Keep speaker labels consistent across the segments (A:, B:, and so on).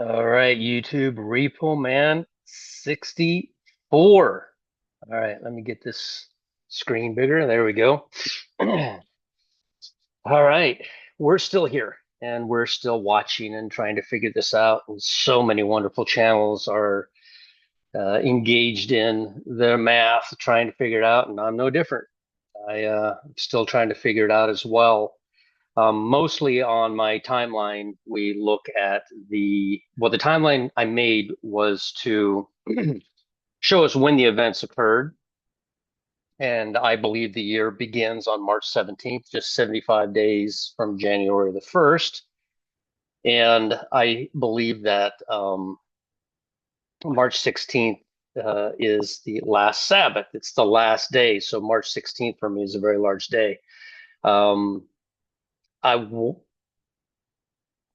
A: All right, YouTube, Repo Man 64. All right, let me get this screen bigger. There we go. All right, we're still here and we're still watching and trying to figure this out. And so many wonderful channels are engaged in their math, trying to figure it out, and I'm no different. I'm still trying to figure it out as well. Mostly on my timeline, we look at the timeline I made was to show us when the events occurred. And I believe the year begins on March 17th, just 75 days from January the 1st. And I believe that March 16th is the last Sabbath. It's the last day. So March 16th for me is a very large day. Um, I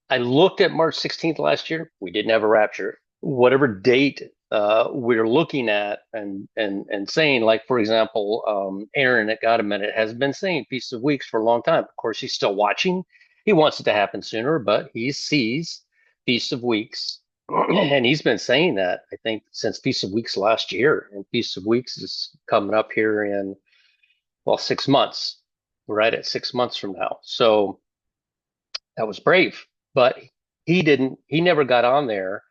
A: I looked at March 16th last year. We didn't have a rapture. Whatever date we're looking at and saying, like for example, Aaron at God a Minute has been saying Feast of Weeks for a long time. Of course, he's still watching. He wants it to happen sooner, but he sees Feast of Weeks, and he's been saying that I think since Feast of Weeks last year. And Feast of Weeks is coming up here in 6 months, right at 6 months from now. So that was brave, but he didn't. He never got on there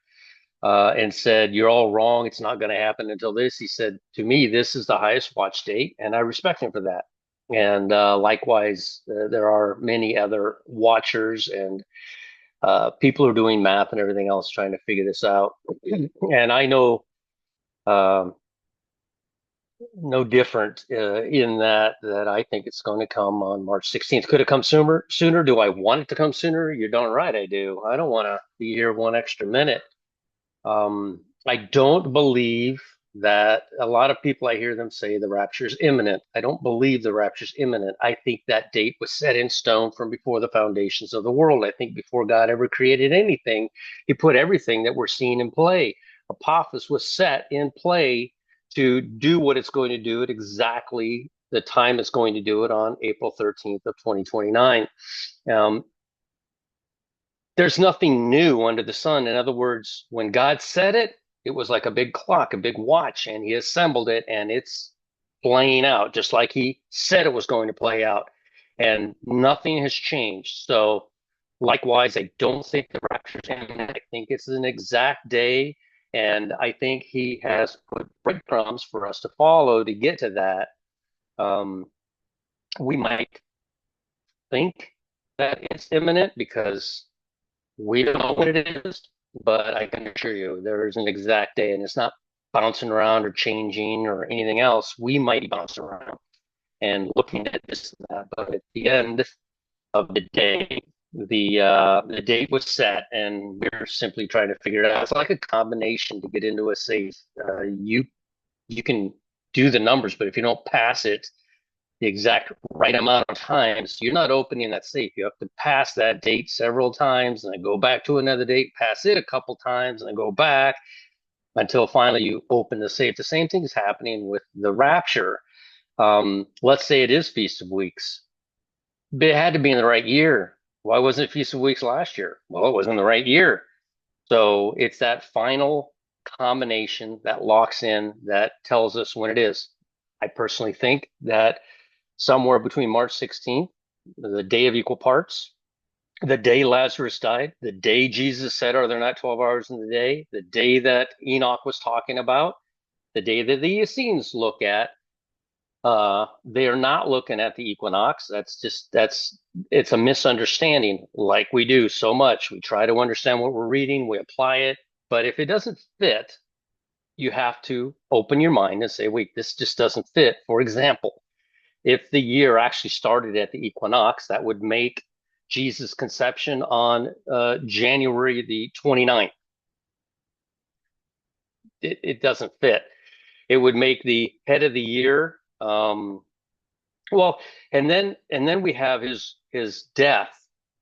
A: and said, "You're all wrong. It's not going to happen until this." He said to me, "This is the highest watch date," and I respect him for that. And likewise, there are many other watchers and people who are doing math and everything else trying to figure this out. And I know um, no different in that I think it's going to come on March 16th. Could it come sooner? Sooner? Do I want it to come sooner? You're darn right I do. I don't want to be here one extra minute. I don't believe that a lot of people I hear them say the rapture is imminent. I don't believe the rapture is imminent. I think that date was set in stone from before the foundations of the world. I think before God ever created anything, he put everything that we're seeing in play. Apophis was set in play to do what it's going to do at exactly the time it's going to do it on April 13th of 2029. Um, there's nothing new under the sun. In other words, when God said it, it was like a big clock, a big watch, and he assembled it and it's playing out just like he said it was going to play out. And nothing has changed. So likewise, I don't think the rapture's imminent. I think it's an exact day. And I think he has put breadcrumbs for us to follow to get to that. Um, we might think that it's imminent because we don't know what it is, but I can assure you there is an exact day, and it's not bouncing around or changing or anything else. We might be bouncing around and looking at this and that, but at the end of the day, the date was set, and we're simply trying to figure it out. It's like a combination to get into a safe. You can do the numbers, but if you don't pass it the exact right amount of times, you're not opening that safe. You have to pass that date several times and then go back to another date, pass it a couple times and then go back until finally you open the safe. The same thing is happening with the rapture. Let's say it is Feast of Weeks. But it had to be in the right year. Why wasn't it Feast of Weeks last year? Well, it wasn't the right year. So it's that final combination that locks in that tells us when it is. I personally think that somewhere between March 16th, the day of equal parts, the day Lazarus died, the day Jesus said, "Are there not 12 hours in the day that Enoch was talking about, the day that the Essenes look at, they are not looking at the equinox. It's a misunderstanding, like we do so much. We try to understand what we're reading, we apply it, but if it doesn't fit, you have to open your mind and say, wait, this just doesn't fit. For example, if the year actually started at the equinox, that would make Jesus' conception on January the 29th. It doesn't fit. It would make the head of the year. Well, and then we have his death,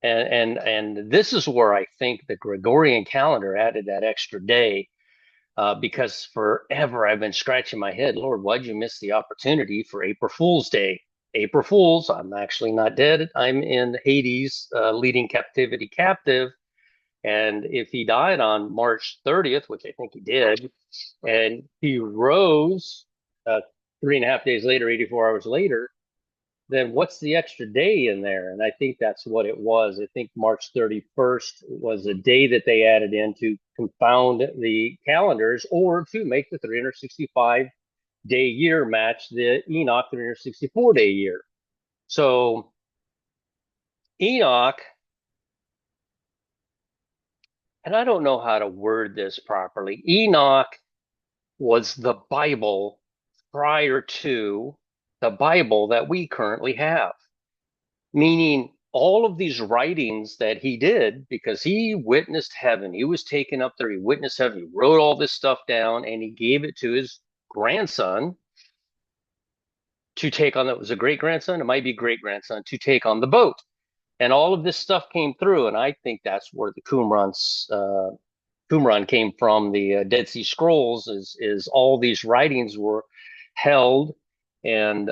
A: and this is where I think the Gregorian calendar added that extra day. Because forever I've been scratching my head, Lord, why'd you miss the opportunity for April Fool's Day? April Fools, I'm actually not dead. I'm in Hades, leading captivity captive. And if he died on March 30th, which I think he did, and he rose 3.5 days later, 84 hours later, then what's the extra day in there? And I think that's what it was. I think March 31st was a day that they added in to confound the calendars or to make the 365-day year match the Enoch 364-day year. So Enoch, and I don't know how to word this properly, Enoch was the Bible prior to the Bible that we currently have, meaning all of these writings that he did, because he witnessed heaven, he was taken up there, he witnessed heaven, he wrote all this stuff down, and he gave it to his grandson to take on. That was a great grandson, it might be great grandson, to take on the boat. And all of this stuff came through, and I think that's where the Qumran came from. The Dead Sea Scrolls is all these writings were held, and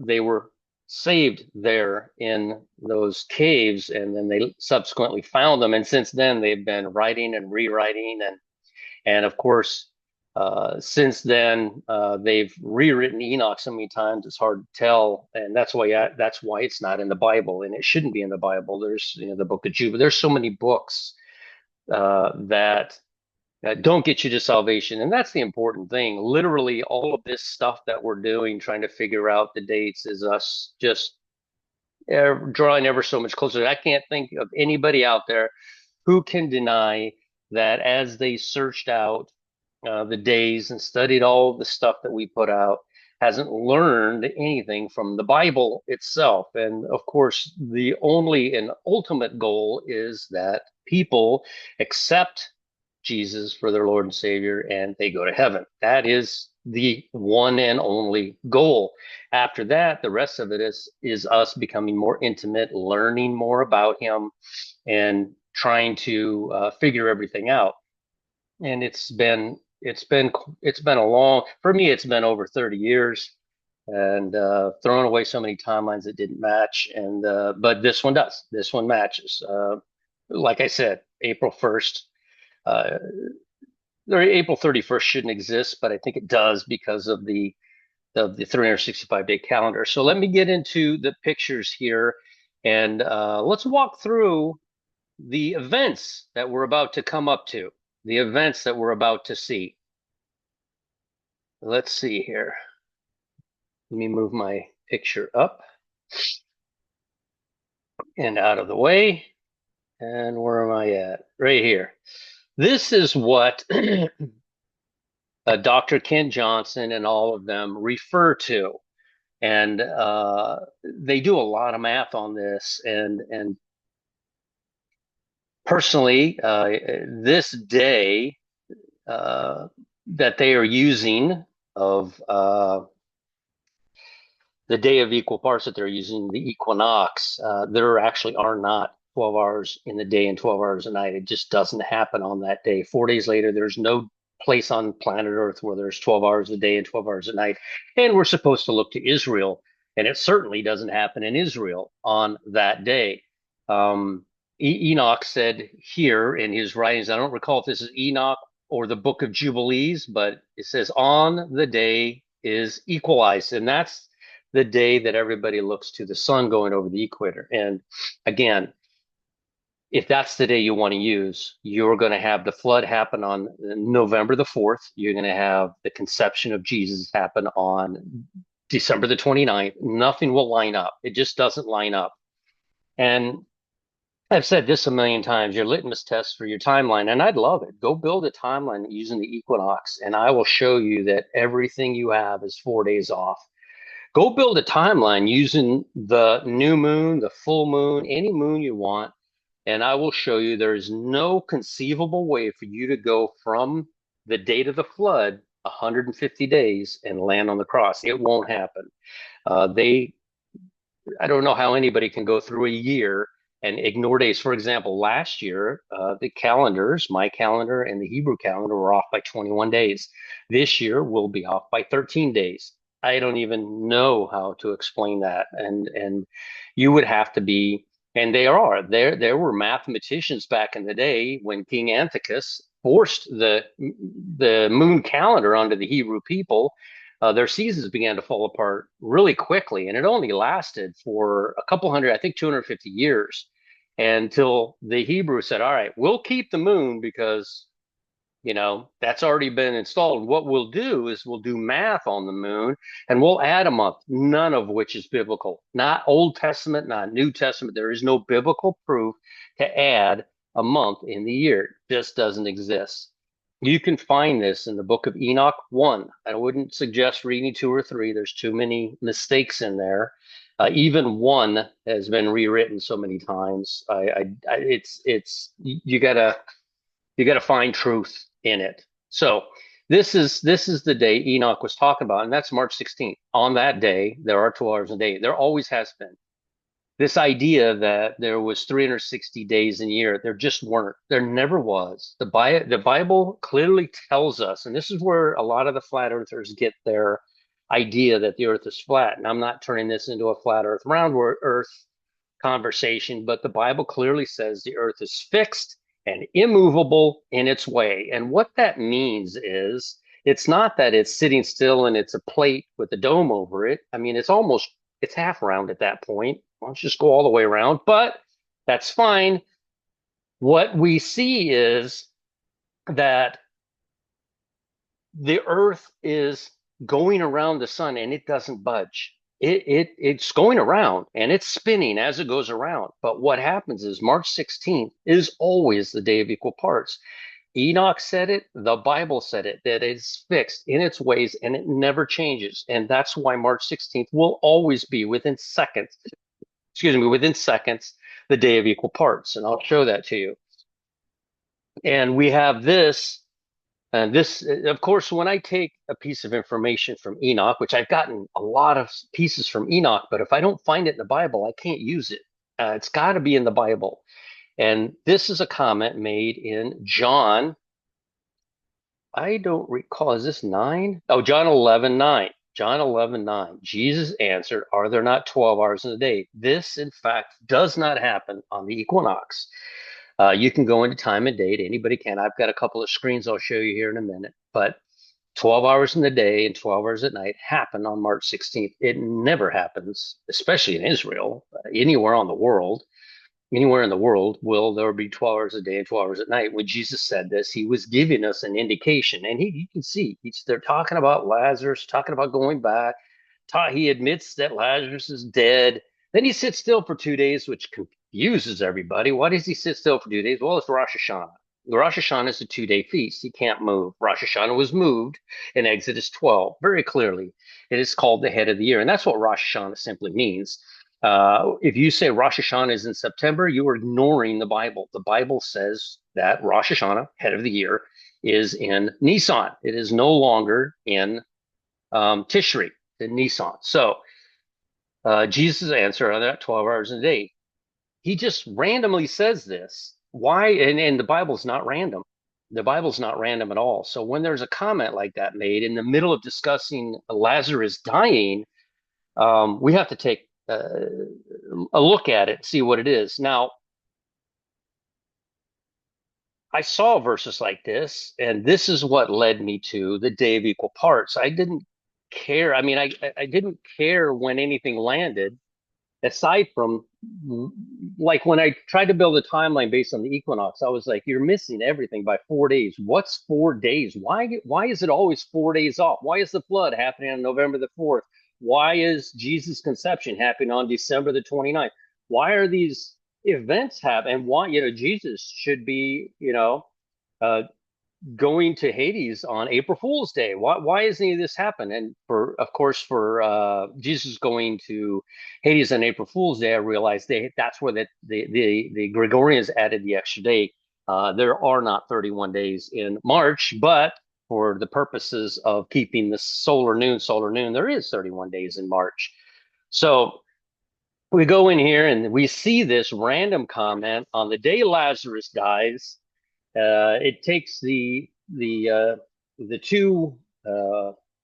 A: they were saved there in those caves, and then they subsequently found them. And since then, they've been writing and rewriting, and of course, since then, they've rewritten Enoch so many times it's hard to tell, and that's why it's not in the Bible, and it shouldn't be in the Bible. There's the Book of Jubilee. There's so many books that don't get you to salvation, and that's the important thing. Literally, all of this stuff that we're doing, trying to figure out the dates, is us just drawing ever so much closer. I can't think of anybody out there who can deny that as they searched out the days and studied all the stuff that we put out, hasn't learned anything from the Bible itself. And of course, the only and ultimate goal is that people accept Jesus for their Lord and Savior and they go to heaven. That is the one and only goal. After that, the rest of it is us becoming more intimate, learning more about him, and trying to figure everything out. And it's been a long, for me, it's been over 30 years, and thrown away so many timelines that didn't match. And but this one does. This one matches. Like I said, April 1st, or April 31st shouldn't exist, but I think it does because of the 365-day calendar. So let me get into the pictures here, and let's walk through the events that we're about to come up to, the events that we're about to see. Let's see here. Let me move my picture up and out of the way. And where am I at? Right here. This is what Dr. Ken Johnson and all of them refer to. And they do a lot of math on this. And personally, this day that they are using of the day of equal parts that they're using, the equinox, there actually are not 12 hours in the day and 12 hours a night. It just doesn't happen on that day. 4 days later, there's no place on planet Earth where there's 12 hours a day and 12 hours a night. And we're supposed to look to Israel, and it certainly doesn't happen in Israel on that day. Enoch said here in his writings, I don't recall if this is Enoch or the Book of Jubilees, but it says on the day is equalized, and that's the day that everybody looks to the sun going over the equator. And again, if that's the day you want to use, you're going to have the flood happen on November the 4th. You're going to have the conception of Jesus happen on December the 29th. Nothing will line up. It just doesn't line up. And I've said this a million times, your litmus test for your timeline, and I'd love it. Go build a timeline using the equinox, and I will show you that everything you have is 4 days off. Go build a timeline using the new moon, the full moon, any moon you want, and I will show you there is no conceivable way for you to go from the date of the flood 150 days and land on the cross. It won't happen. I don't know how anybody can go through a year and ignore days. For example, last year, the calendars, my calendar and the Hebrew calendar, were off by 21 days. This year, we'll be off by 13 days. I don't even know how to explain that. And you would have to be And they are. There were mathematicians back in the day when King Antiochus forced the moon calendar onto the Hebrew people. Their seasons began to fall apart really quickly, and it only lasted for a couple hundred, I think 250 years, until the Hebrews said, "All right, we'll keep the moon because that's already been installed. What we'll do is we'll do math on the moon and we'll add a month, none of which is biblical, not Old Testament, not New Testament. There is no biblical proof to add a month in the year. It just doesn't exist. You can find this in the book of Enoch 1. I wouldn't suggest reading 2 or 3. There's too many mistakes in there. Even 1 has been rewritten so many times. You got to find truth in it. So this is the day Enoch was talking about, and that's March 16th. On that day, there are 12 hours a day. There always has been. This idea that there was 360 days in a year, there just weren't. There never was. The Bible clearly tells us, and this is where a lot of the flat earthers get their idea that the earth is flat. And I'm not turning this into a flat earth, round earth conversation, but the Bible clearly says the earth is fixed and immovable in its way. And what that means is it's not that it's sitting still and it's a plate with a dome over it. I mean, it's half round at that point. Why don't you just go all the way around? But that's fine. What we see is that the earth is going around the sun and it doesn't budge. It's going around and it's spinning as it goes around. But what happens is March 16th is always the day of equal parts. Enoch said it, the Bible said it, that it's fixed in its ways and it never changes. And that's why March 16th will always be within seconds, the day of equal parts. And I'll show that to you. And we have this. And this, of course, when I take a piece of information from Enoch, which I've gotten a lot of pieces from Enoch, but if I don't find it in the Bible, I can't use it. It's got to be in the Bible. And this is a comment made in John. I don't recall. Is this 9? Oh, John 11:9. John 11:9. Jesus answered, "Are there not 12 hours in a day?" This, in fact, does not happen on the equinox. You can go into time and date. Anybody can. I've got a couple of screens I'll show you here in a minute. But 12 hours in the day and 12 hours at night happen on March 16th. It never happens, especially in Israel, anywhere in the world will there be 12 hours a day and 12 hours at night. When Jesus said this, he was giving us an indication. And you can see, they're talking about Lazarus, talking about going back. He admits that Lazarus is dead. Then he sits still for 2 days, which confuses everybody. Why does he sit still for 2 days? Well, it's Rosh Hashanah. The Rosh Hashanah is a 2-day feast. He can't move. Rosh Hashanah was moved in Exodus 12 very clearly. It is called the head of the year. And that's what Rosh Hashanah simply means. If you say Rosh Hashanah is in September, you are ignoring the Bible. The Bible says that Rosh Hashanah, head of the year, is in Nisan. It is no longer in Tishri, in Nisan. So Jesus' answer on that 12 hours a day, he just randomly says this. Why? And the Bible's not random. The Bible's not random at all. So when there's a comment like that made in the middle of discussing Lazarus dying, we have to take a look at it, see what it is. Now, I saw verses like this, and this is what led me to the day of equal parts. I didn't care. I mean, I didn't care when anything landed, aside from like when I tried to build a timeline based on the equinox. I was like, you're missing everything by 4 days. What's 4 days? Why is it always 4 days off? Why is the flood happening on November the 4th? Why is Jesus' conception happening on December the 29th? Why are these events happen? And why, Jesus should be, uh, going to Hades on April Fool's Day. Why isn't any of this happen? And of course, for Jesus going to Hades on April Fool's Day, I realized that's where the Gregorians added the extra day. There are not 31 days in March, but for the purposes of keeping the solar noon, there is 31 days in March. So we go in here and we see this random comment on the day Lazarus dies. It takes the two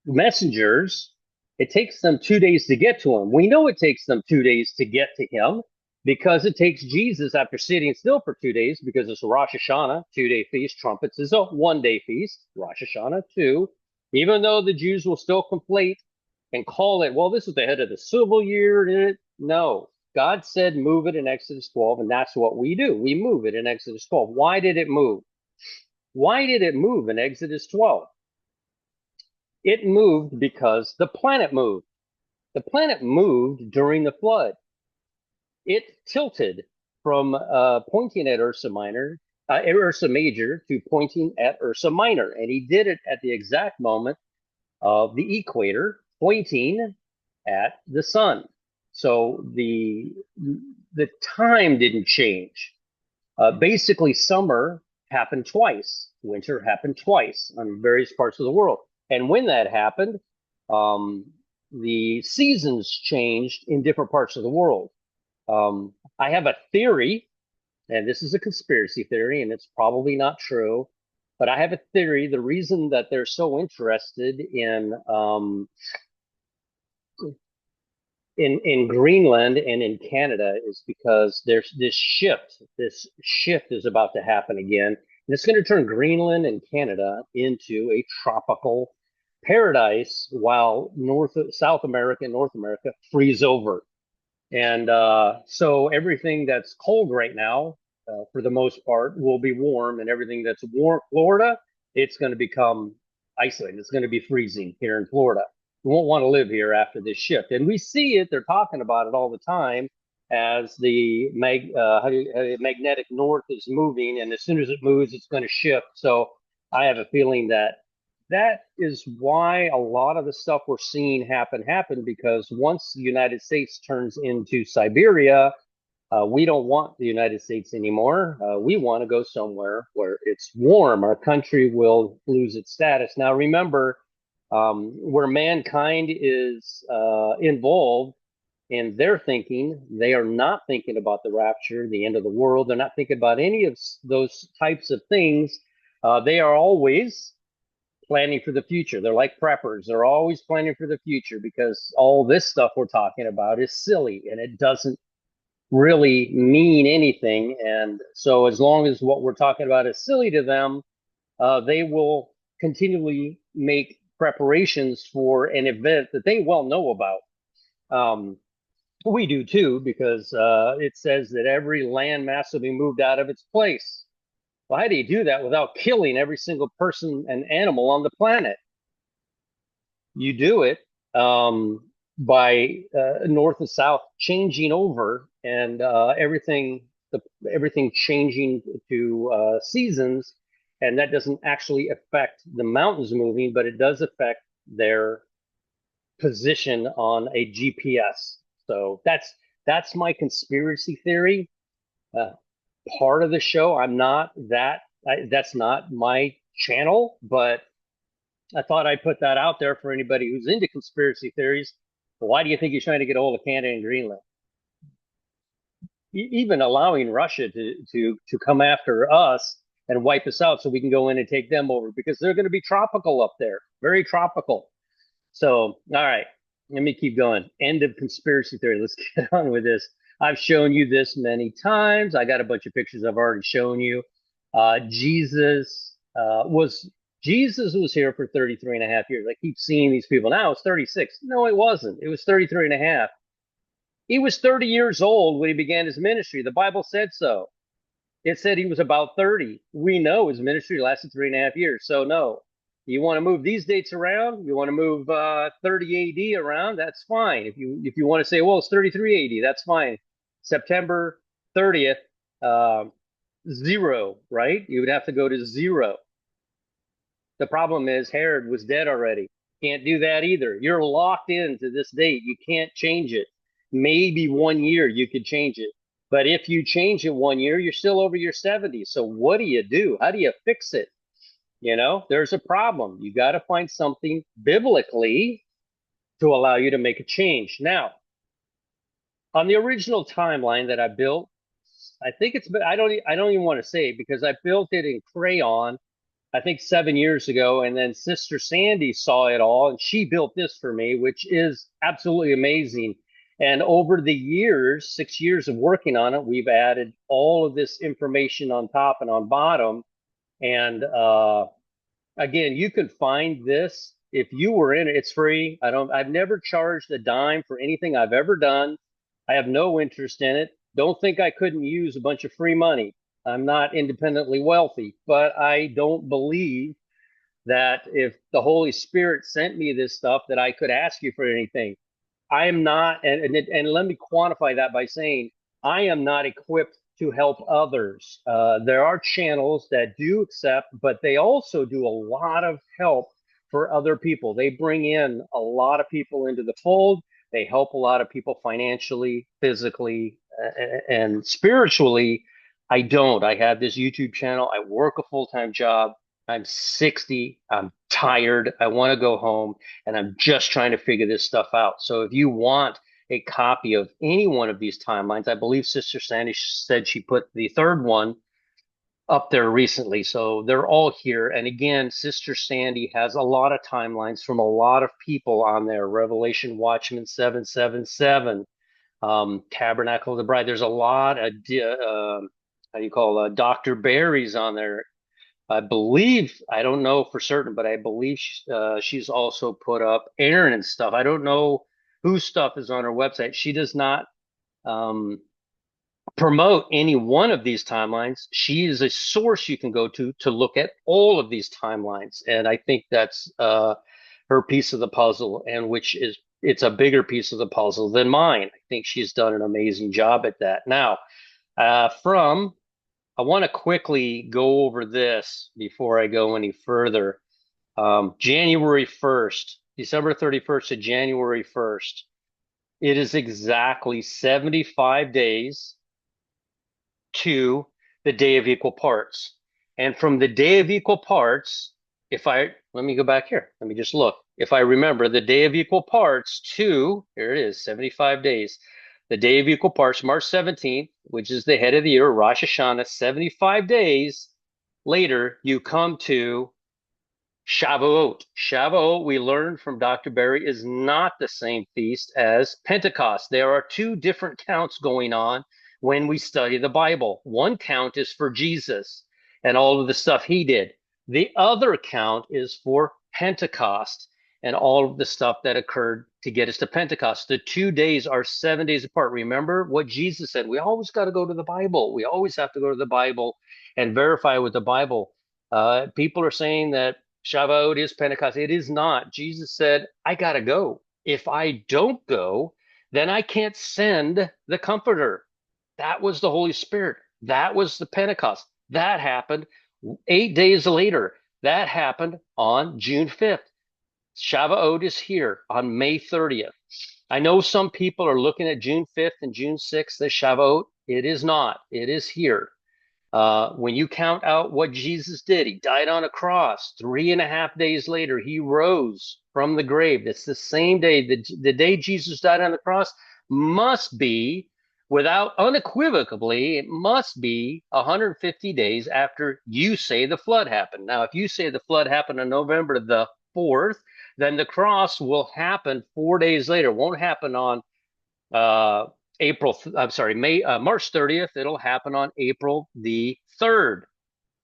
A: messengers. It takes them 2 days to get to him. We know it takes them 2 days to get to him because it takes Jesus after sitting still for 2 days, because it's a Rosh Hashanah, 2 day feast. Trumpets is a 1 day feast, Rosh Hashanah 2. Even though the Jews will still conflate and call it, well, this is the head of the civil year. No, God said move it in Exodus 12, and that's what we do. We move it in Exodus 12. Why did it move? Why did it move in Exodus 12? It moved because the planet moved. The planet moved during the flood. It tilted from pointing at Ursa Major to pointing at Ursa Minor, and he did it at the exact moment of the equator pointing at the sun. So the time didn't change. Basically, summer happened twice, winter happened twice on various parts of the world, and when that happened, the seasons changed in different parts of the world. I have a theory, and this is a conspiracy theory, and it's probably not true, but I have a theory. The reason that they're so interested in Greenland and in Canada is because there's this shift. This shift is about to happen again, and it's going to turn Greenland and Canada into a tropical paradise, while South America and North America freeze over. And so everything that's cold right now, for the most part, will be warm, and everything that's warm, Florida, it's going to become isolated. It's going to be freezing here in Florida. We won't want to live here after this shift. And we see it. They're talking about it all the time as the magnetic north is moving, and as soon as it moves, it's going to shift. So I have a feeling that is why a lot of the stuff we're seeing happen, because once the United States turns into Siberia, we don't want the United States anymore. We want to go somewhere where it's warm. Our country will lose its status. Now, remember, where mankind is involved in their thinking, they are not thinking about the rapture, the end of the world. They're not thinking about any of those types of things. They are always planning for the future. They're like preppers. They're always planning for the future, because all this stuff we're talking about is silly and it doesn't really mean anything. And so as long as what we're talking about is silly to them, they will continually make preparations for an event that they well know about. We do too, because it says that every land mass will be moved out of its place. Well, how do you do that without killing every single person and animal on the planet? You do it by north and south changing over, and everything changing to seasons, and that doesn't actually affect the mountains moving, but it does affect their position on a GPS. So that's my conspiracy theory. Part of the show. That's not my channel, but I thought I'd put that out there for anybody who's into conspiracy theories. Why do you think he's trying to get a hold of Canada and Greenland? Even allowing Russia to come after us and wipe us out so we can go in and take them over, because they're going to be tropical up there, very tropical. So, all right, let me keep going. End of conspiracy theory. Let's get on with this. I've shown you this many times. I got a bunch of pictures I've already shown you. Jesus was here for 33 and a half years. I keep seeing these people now. It's 36. No, it wasn't. It was 33 and a half. He was 30 years old when he began his ministry. The Bible said so. It said he was about 30. We know his ministry lasted 3.5 years. So no, you want to move these dates around? You want to move 30 AD around? That's fine. If you want to say, well, it's 33 AD, that's fine. September 30th, 0, right? You would have to go to 0. The problem is Herod was dead already. Can't do that either. You're locked into this date. You can't change it. Maybe 1 year you could change it. But if you change it 1 year, you're still over your 70s. So what do you do? How do you fix it? You know, there's a problem. You got to find something biblically to allow you to make a change. Now, on the original timeline that I built, I think I don't even want to say it, because I built it in crayon, I think 7 years ago, and then Sister Sandy saw it all and she built this for me, which is absolutely amazing. And over the years, 6 years of working on it, we've added all of this information on top and on bottom. And again, you can find this if you were in it. It's free. I've never charged a dime for anything I've ever done. I have no interest in it. Don't think I couldn't use a bunch of free money. I'm not independently wealthy, but I don't believe that if the Holy Spirit sent me this stuff that I could ask you for anything. I am not, and let me quantify that by saying I am not equipped to help others. There are channels that do accept, but they also do a lot of help for other people. They bring in a lot of people into the fold. They help a lot of people financially, physically, and spiritually. I don't. I have this YouTube channel. I work a full-time job. I'm 60. I'm tired. I want to go home and I'm just trying to figure this stuff out. So if you want a copy of any one of these timelines, I believe Sister Sandy said she put the third one up there recently. So they're all here. And again, Sister Sandy has a lot of timelines from a lot of people on there. Revelation Watchman 777, Tabernacle of the Bride. There's a lot of, how do you call Dr. Barry's on there. I believe, I don't know for certain, but I believe she's also put up Aaron and stuff. I don't know whose stuff is on her website. She does not um, promote any one of these timelines. She is a source you can go to look at all of these timelines. And I think that's her piece of the puzzle, and which is, it's a bigger piece of the puzzle than mine. I think she's done an amazing job at that. Now, I want to quickly go over this before I go any further. January 1st, December 31st to January 1st, it is exactly 75 days to the day of equal parts. And from the day of equal parts, let me go back here. Let me just look. If I remember the day of equal parts to, here it is, 75 days. The day of equal parts, March 17th, which is the head of the year, Rosh Hashanah, 75 days later, you come to Shavuot. Shavuot, we learned from Dr. Berry, is not the same feast as Pentecost. There are two different counts going on when we study the Bible. One count is for Jesus and all of the stuff he did. The other count is for Pentecost and all of the stuff that occurred to get us to Pentecost. The 2 days are 7 days apart. Remember what Jesus said. We always got to go to the Bible. We always have to go to the Bible and verify with the Bible. People are saying that Shavuot is Pentecost. It is not. Jesus said, I got to go. If I don't go, then I can't send the Comforter. That was the Holy Spirit. That was the Pentecost. That happened 8 days later. That happened on June 5th. Shavuot is here on May 30th. I know some people are looking at June 5th and June 6th as Shavuot. It is not. It is here. When you count out what Jesus did, he died on a cross. 3.5 days later, he rose from the grave. It's the same day. The day Jesus died on the cross must be, without unequivocally, it must be 150 days after you say the flood happened. Now, if you say the flood happened on November the 4th, then the cross will happen 4 days later. It won't happen on March 30th. It'll happen on April the 3rd,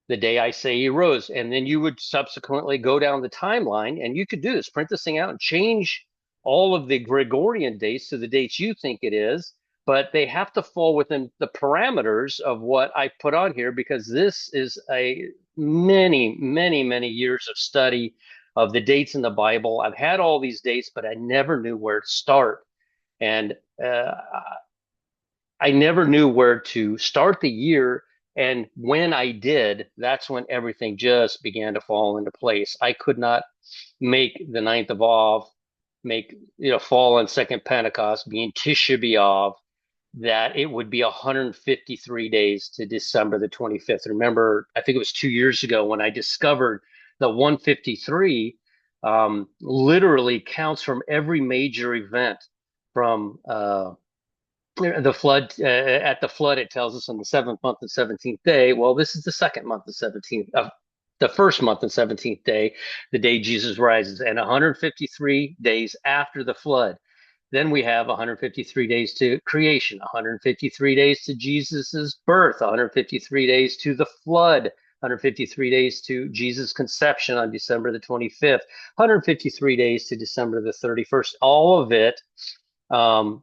A: the day I say he rose. And then you would subsequently go down the timeline, and you could do this, print this thing out and change all of the Gregorian dates to the dates you think it is, but they have to fall within the parameters of what I put on here, because this is a many, many, many years of study of the dates in the Bible. I've had all these dates, but I never knew where to start. And I never knew where to start the year. And when I did, that's when everything just began to fall into place. I could not make the 9th of Av, fall on second Pentecost, being Tisha B'Av, that it would be 153 days to December the 25th. Remember, I think it was 2 years ago when I discovered the 153 literally counts from every major event from the flood. At the flood, it tells us on the 7th month and 17th day. Well, this is the 2nd month and 17th of the 1st month and 17th day, the day Jesus rises, and 153 days after the flood. Then we have 153 days to creation, 153 days to Jesus's birth, 153 days to the flood, 153 days to Jesus' conception on December the 25th, 153 days to December the 31st. All of it, um,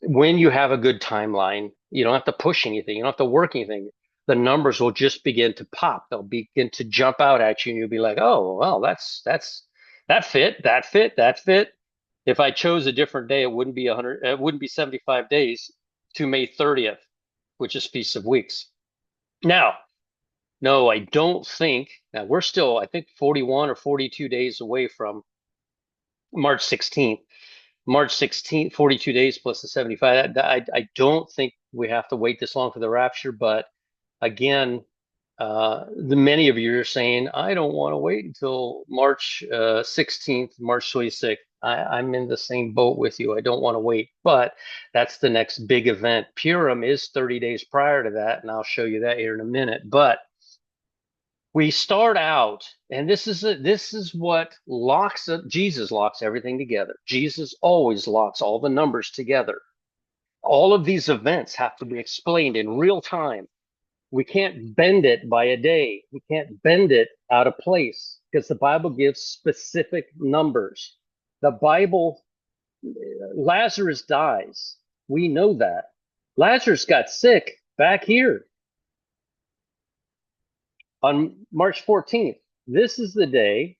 A: when you have a good timeline, you don't have to push anything, you don't have to work anything. The numbers will just begin to pop. They'll begin to jump out at you, and you'll be like, "Oh, well, that fit, that fit, that fit." If I chose a different day, it wouldn't be 100, it wouldn't be 75 days to May 30th, which is Feast of Weeks. Now, no, I don't think. Now we're still, I think, 41 or 42 days away from March 16th. March 16th, 42 days plus the 75. I don't think we have to wait this long for the rapture, but again, the many of you are saying, I don't want to wait until March 16th, March 26th. I'm in the same boat with you. I don't want to wait, but that's the next big event. Purim is 30 days prior to that, and I'll show you that here in a minute. But we start out, and this is what locks up. Jesus locks everything together. Jesus always locks all the numbers together. All of these events have to be explained in real time. We can't bend it by a day. We can't bend it out of place because the Bible gives specific numbers. The Bible, Lazarus dies. We know that. Lazarus got sick back here on March 14th. This is the day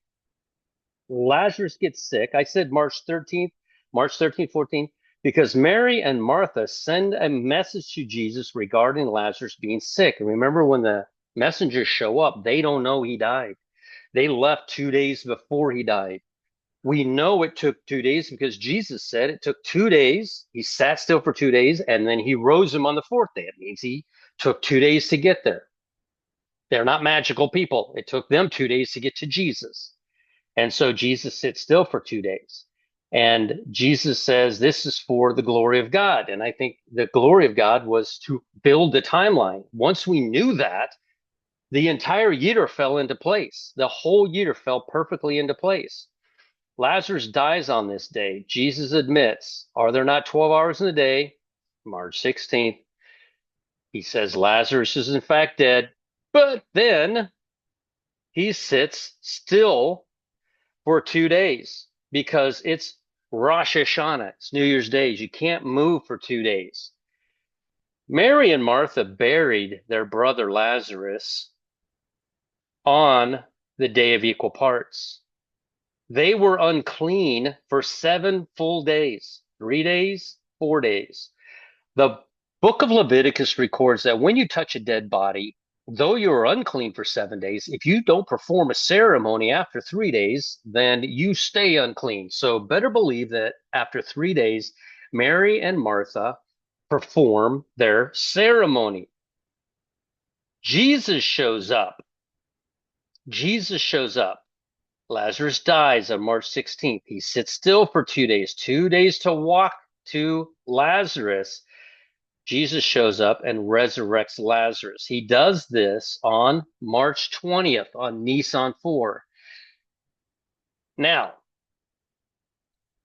A: Lazarus gets sick. I said March 13th, 14th, because Mary and Martha send a message to Jesus regarding Lazarus being sick. And remember, when the messengers show up, they don't know he died. They left 2 days before he died. We know it took 2 days because Jesus said it took 2 days. He sat still for 2 days, and then he rose him on the fourth day. It means he took 2 days to get there. They're not magical people. It took them 2 days to get to Jesus. And so Jesus sits still for 2 days. And Jesus says, this is for the glory of God. And I think the glory of God was to build the timeline. Once we knew that, the entire year fell into place. The whole year fell perfectly into place. Lazarus dies on this day. Jesus admits, are there not 12 hours in the day? March 16th. He says Lazarus is in fact dead. But then he sits still for 2 days because it's Rosh Hashanah. It's New Year's Day. You can't move for 2 days. Mary and Martha buried their brother Lazarus on the day of equal parts. They were unclean for 7 full days, 3 days, 4 days. The book of Leviticus records that when you touch a dead body, though you are unclean for 7 days, if you don't perform a ceremony after 3 days, then you stay unclean. So better believe that after 3 days, Mary and Martha perform their ceremony. Jesus shows up. Jesus shows up. Lazarus dies on March 16th. He sits still for 2 days, 2 days to walk to Lazarus. Jesus shows up and resurrects Lazarus. He does this on March 20th, on Nisan 4. Now,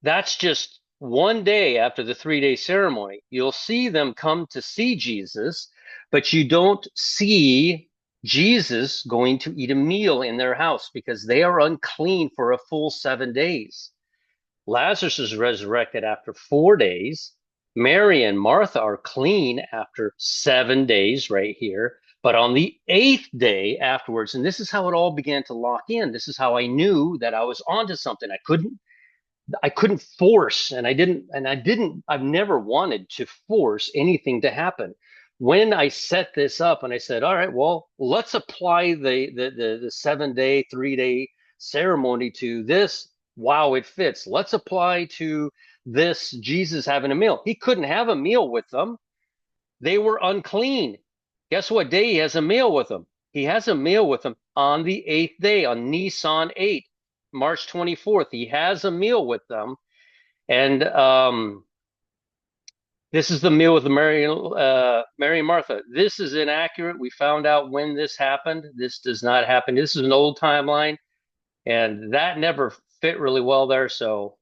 A: that's just 1 day after the 3-day ceremony. You'll see them come to see Jesus, but you don't see Jesus going to eat a meal in their house because they are unclean for a full 7 days. Lazarus is resurrected after 4 days. Mary and Martha are clean after 7 days right here. But on the 8th day afterwards, and this is how it all began to lock in. This is how I knew that I was onto something. I couldn't force, I've never wanted to force anything to happen. When I set this up and I said, all right, well, let's apply the 7-day, 3-day ceremony to this. Wow, it fits. Let's apply to this Jesus having a meal. He couldn't have a meal with them. They were unclean. Guess what day he has a meal with them? He has a meal with them on the 8th day, on Nisan 8, March 24th. He has a meal with them. And this is the meal with Mary and Martha. This is inaccurate. We found out when this happened. This does not happen. This is an old timeline, and that never fit really well there. So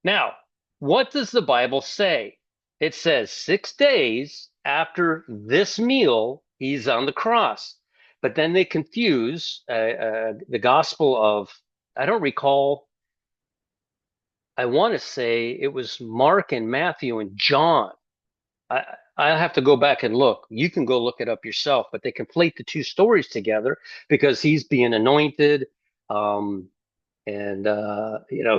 A: now What does the Bible say? It says 6 days after this meal, he's on the cross. But then they confuse the gospel of, I don't recall, I want to say it was Mark and Matthew and John. I, I'll have to go back and look. You can go look it up yourself, but they conflate the two stories together because he's being anointed. Um, and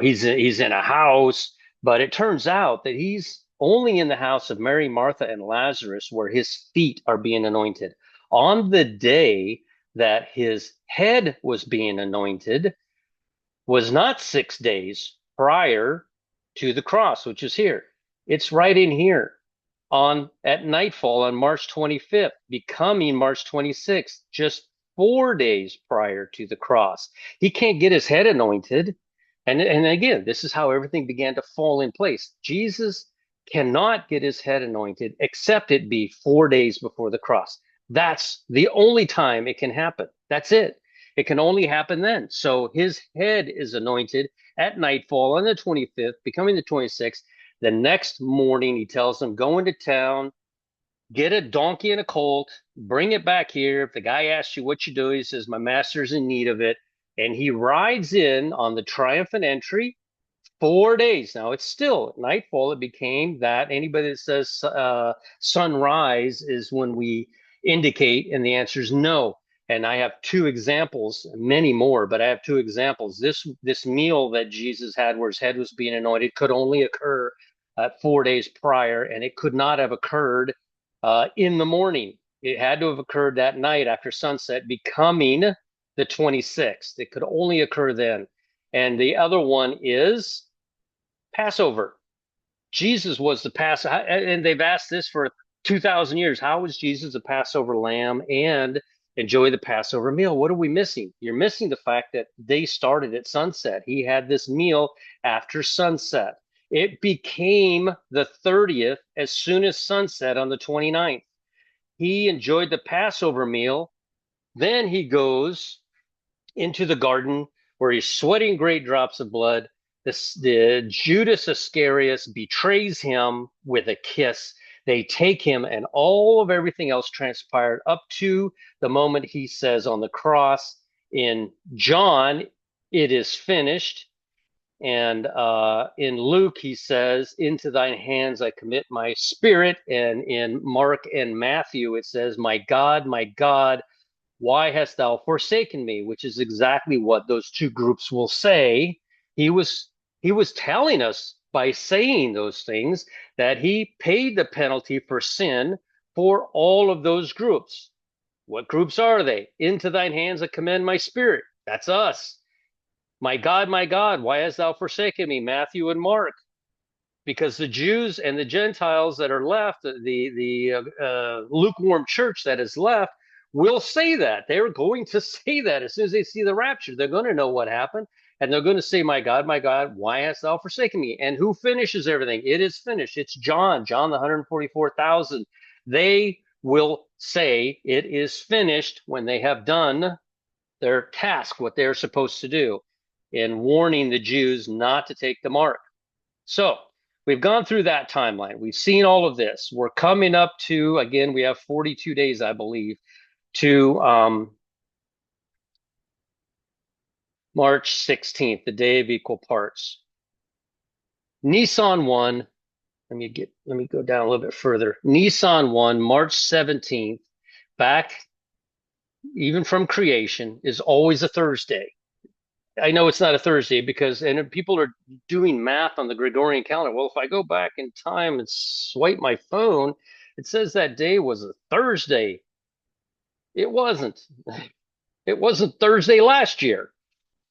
A: he's in a house, but it turns out that he's only in the house of Mary, Martha, and Lazarus, where his feet are being anointed. On the day that his head was being anointed was not 6 days prior to the cross, which is here. It's right in here on at nightfall on March 25th, becoming March 26th, just 4 days prior to the cross. He can't get his head anointed. And again, this is how everything began to fall in place. Jesus cannot get his head anointed except it be 4 days before the cross. That's the only time it can happen. That's it. It can only happen then. So his head is anointed at nightfall on the 25th, becoming the 26th. The next morning, he tells them, go into town, get a donkey and a colt, bring it back here. If the guy asks you what you do, he says, my master's in need of it. And he rides in on the triumphant entry. 4 days. Now it's still nightfall. It became that. Anybody that says sunrise is when we indicate, and the answer is no. And I have two examples, many more, but I have two examples. This meal that Jesus had, where his head was being anointed, could only occur 4 days prior, and it could not have occurred in the morning. It had to have occurred that night after sunset, becoming the 26th. It could only occur then. And the other one is Passover. Jesus was the Passover, and they've asked this for 2,000 years. How was Jesus a Passover lamb and enjoy the Passover meal? What are we missing? You're missing the fact that they started at sunset. He had this meal after sunset. It became the 30th as soon as sunset on the 29th. He enjoyed the Passover meal. Then he goes into the garden where he's sweating great drops of blood. The Judas Iscariot betrays him with a kiss. They take him, and all of everything else transpired up to the moment he says on the cross in John, it is finished. And in Luke, he says, into thine hands I commit my spirit. And in Mark and Matthew, it says, my God, why hast thou forsaken me? Which is exactly what those two groups will say. He was telling us by saying those things that he paid the penalty for sin for all of those groups. What groups are they? Into thine hands I commend my spirit. That's us. My God, why hast thou forsaken me? Matthew and Mark. Because the Jews and the Gentiles that are left, the lukewarm church that is left, will say that. They're going to say that as soon as they see the rapture. They're going to know what happened. And they're going to say, my God, why hast thou forsaken me? And who finishes everything? It is finished. It's John, the 144,000. They will say it is finished when they have done their task, what they're supposed to do, in warning the Jews not to take the mark. So we've gone through that timeline. We've seen all of this. We're coming up to, again, we have 42 days, I believe, to March 16th, the day of equal parts. Nissan 1, let me go down a little bit further. Nissan 1, March 17th, back even from creation, is always a Thursday. I know it's not a Thursday because, and people are doing math on the Gregorian calendar. Well, if I go back in time and swipe my phone, it says that day was a Thursday. It wasn't. It wasn't Thursday last year.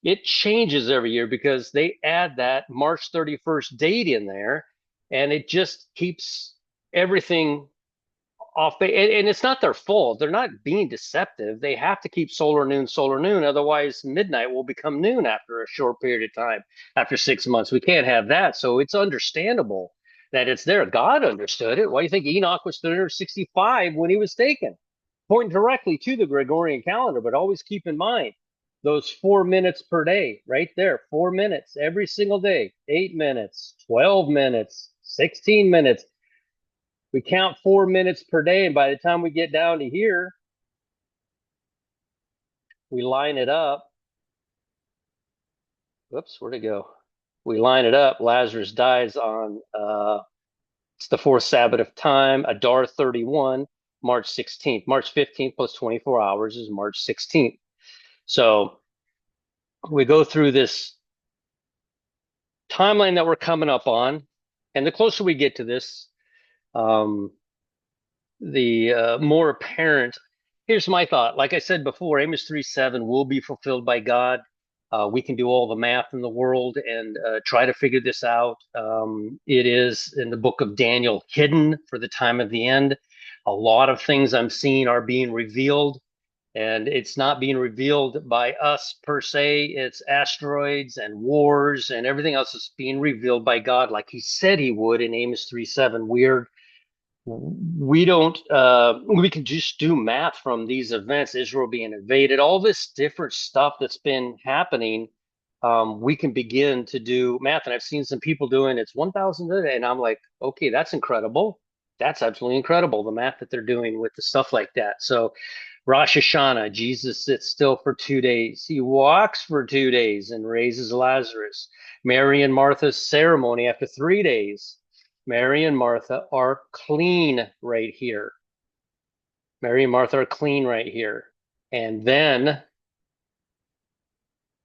A: It changes every year because they add that March 31st date in there, and it just keeps everything off. And it's not their fault. They're not being deceptive. They have to keep solar noon. Otherwise, midnight will become noon after a short period of time, after 6 months. We can't have that. So it's understandable that it's there. God understood it. Why do you think Enoch was 365 when he was taken? Pointing directly to the Gregorian calendar, but always keep in mind those 4 minutes per day, right there, 4 minutes every single day, 8 minutes, 12 minutes, 16 minutes. We count 4 minutes per day, and by the time we get down to here, we line it up. Whoops, where'd it go? We line it up. Lazarus dies on it's the fourth Sabbath of time, Adar 31, March 16th. March 15th plus 24 hours is March 16th. So we go through this timeline that we're coming up on, and the closer we get to this, the more apparent. Here's my thought. Like I said before, Amos 3:7 will be fulfilled by God. We can do all the math in the world and try to figure this out. It is in the book of Daniel hidden for the time of the end. A lot of things I'm seeing are being revealed, and it's not being revealed by us per se. It's asteroids and wars and everything else is being revealed by God, like he said he would in Amos 3:7. We don't we can just do math from these events, Israel being invaded, all this different stuff that's been happening. We can begin to do math, and I've seen some people doing it's 1,000 a day, and I'm like, okay, that's incredible. That's absolutely incredible, the math that they're doing with the stuff like that. So Rosh Hashanah, Jesus sits still for 2 days. He walks for 2 days and raises Lazarus. Mary and Martha's ceremony after 3 days. Mary and Martha are clean right here. Mary and Martha are clean right here. And then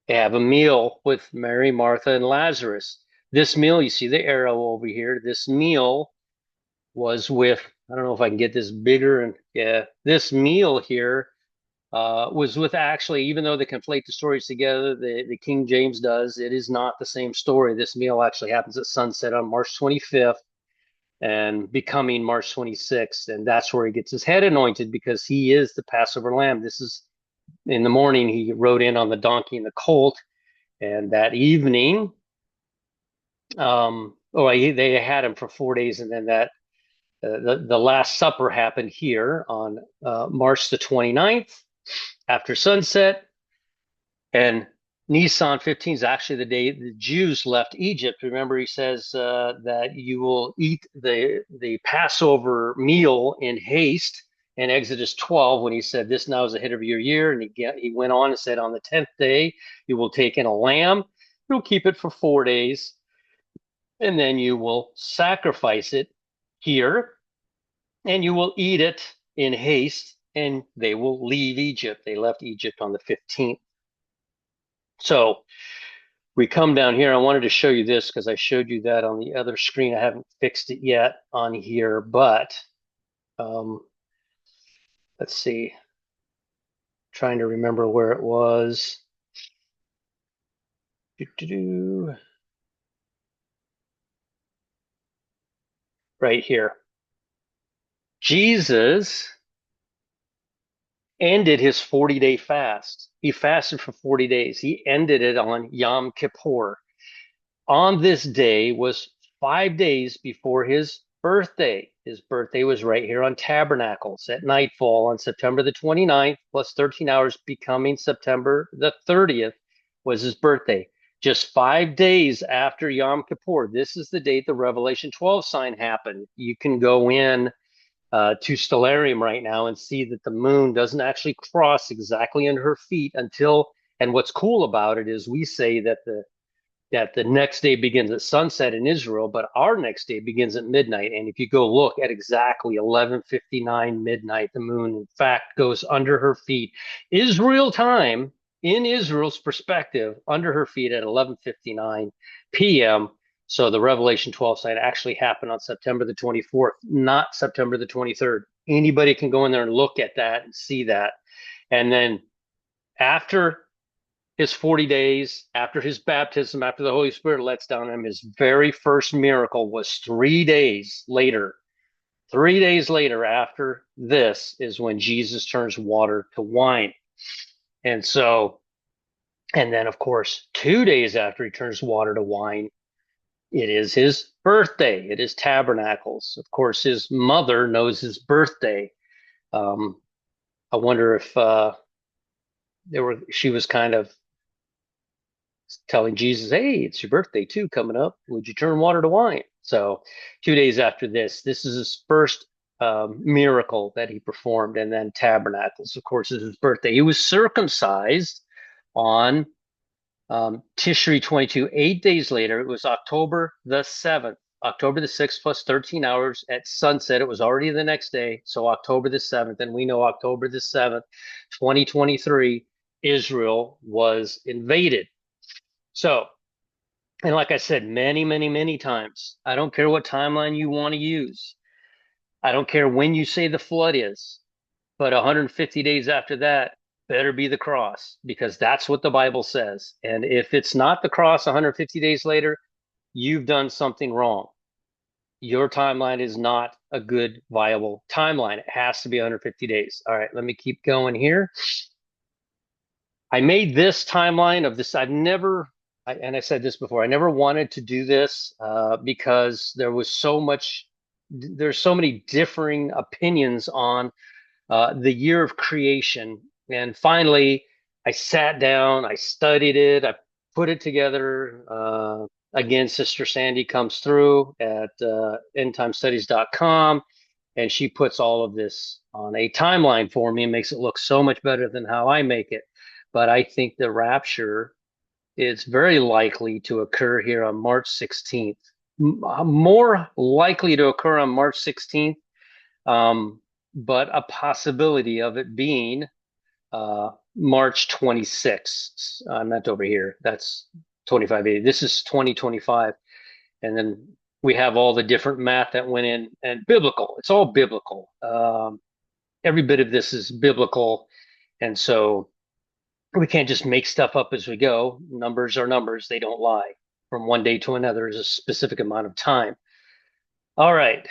A: they have a meal with Mary, Martha, and Lazarus. This meal, you see the arrow over here. This meal was with, I don't know if I can get this bigger. And yeah, this meal here was with actually, even though they conflate the stories together, the King James does, it is not the same story. This meal actually happens at sunset on March 25th. And becoming March 26th. And that's where he gets his head anointed because he is the Passover lamb. This is in the morning, he rode in on the donkey and the colt. And that evening, they had him for 4 days. And then the Last Supper happened here on March the 29th after sunset. And Nisan 15 is actually the day the Jews left Egypt. Remember, he says that you will eat the Passover meal in haste in Exodus 12 when he said, this now is the head of your year. And he went on and said, on the 10th day, you will take in a lamb. You'll keep it for 4 days. And then you will sacrifice it here. And you will eat it in haste. And they will leave Egypt. They left Egypt on the 15th. So we come down here. I wanted to show you this because I showed you that on the other screen. I haven't fixed it yet on here, but let's see. Trying to remember where it was. Right here. Jesus ended his 40-day fast. He fasted for 40 days. He ended it on Yom Kippur. On this day was 5 days before his birthday. His birthday was right here on Tabernacles at nightfall on September the 29th, plus 13 hours, becoming September the 30th was his birthday. Just 5 days after Yom Kippur. This is the date the Revelation 12 sign happened. You can go in to Stellarium right now and see that the moon doesn't actually cross exactly under her feet until, and what's cool about it is we say that the next day begins at sunset in Israel, but our next day begins at midnight. And if you go look at exactly 11:59 midnight, the moon, in fact, goes under her feet. Israel time, in Israel's perspective, under her feet at 11:59 p.m. So the Revelation 12 sign actually happened on September the 24th, not September the 23rd. Anybody can go in there and look at that and see that. And then after his 40 days, after his baptism, after the Holy Spirit lets down on him, his very first miracle was 3 days later. 3 days later after this is when Jesus turns water to wine. And so, and then of course, 2 days after he turns water to wine, it is his birthday. It is Tabernacles. Of course, his mother knows his birthday. I wonder if she was kind of telling Jesus, "Hey, it's your birthday too coming up. Would you turn water to wine?" So 2 days after this is his first miracle that he performed, and then tabernacles. Of course, is his birthday. He was circumcised on Tishri 22. 8 days later, it was October the 7th. October the 6th plus 13 hours at sunset. It was already the next day. So October the 7th. And we know October the 7th, 2023, Israel was invaded. So, and like I said, many, many, many times, I don't care what timeline you want to use. I don't care when you say the flood is, but 150 days after that better be the cross, because that's what the Bible says. And if it's not the cross 150 days later, you've done something wrong. Your timeline is not a good, viable timeline. It has to be 150 days. All right, let me keep going here. I made this timeline of this. And I said this before, I never wanted to do this because there's so many differing opinions on the year of creation. And finally, I sat down, I studied it, I put it together. Again, Sister Sandy comes through at endtimestudies.com, and she puts all of this on a timeline for me and makes it look so much better than how I make it. But I think the rapture is very likely to occur here on March 16th. More likely to occur on March 16th, but a possibility of it being March 26th. I meant over here. That's 2580. This is 2025. And then we have all the different math that went in, and biblical. It's all biblical. Every bit of this is biblical. And so we can't just make stuff up as we go. Numbers are numbers. They don't lie. From one day to another is a specific amount of time. All right.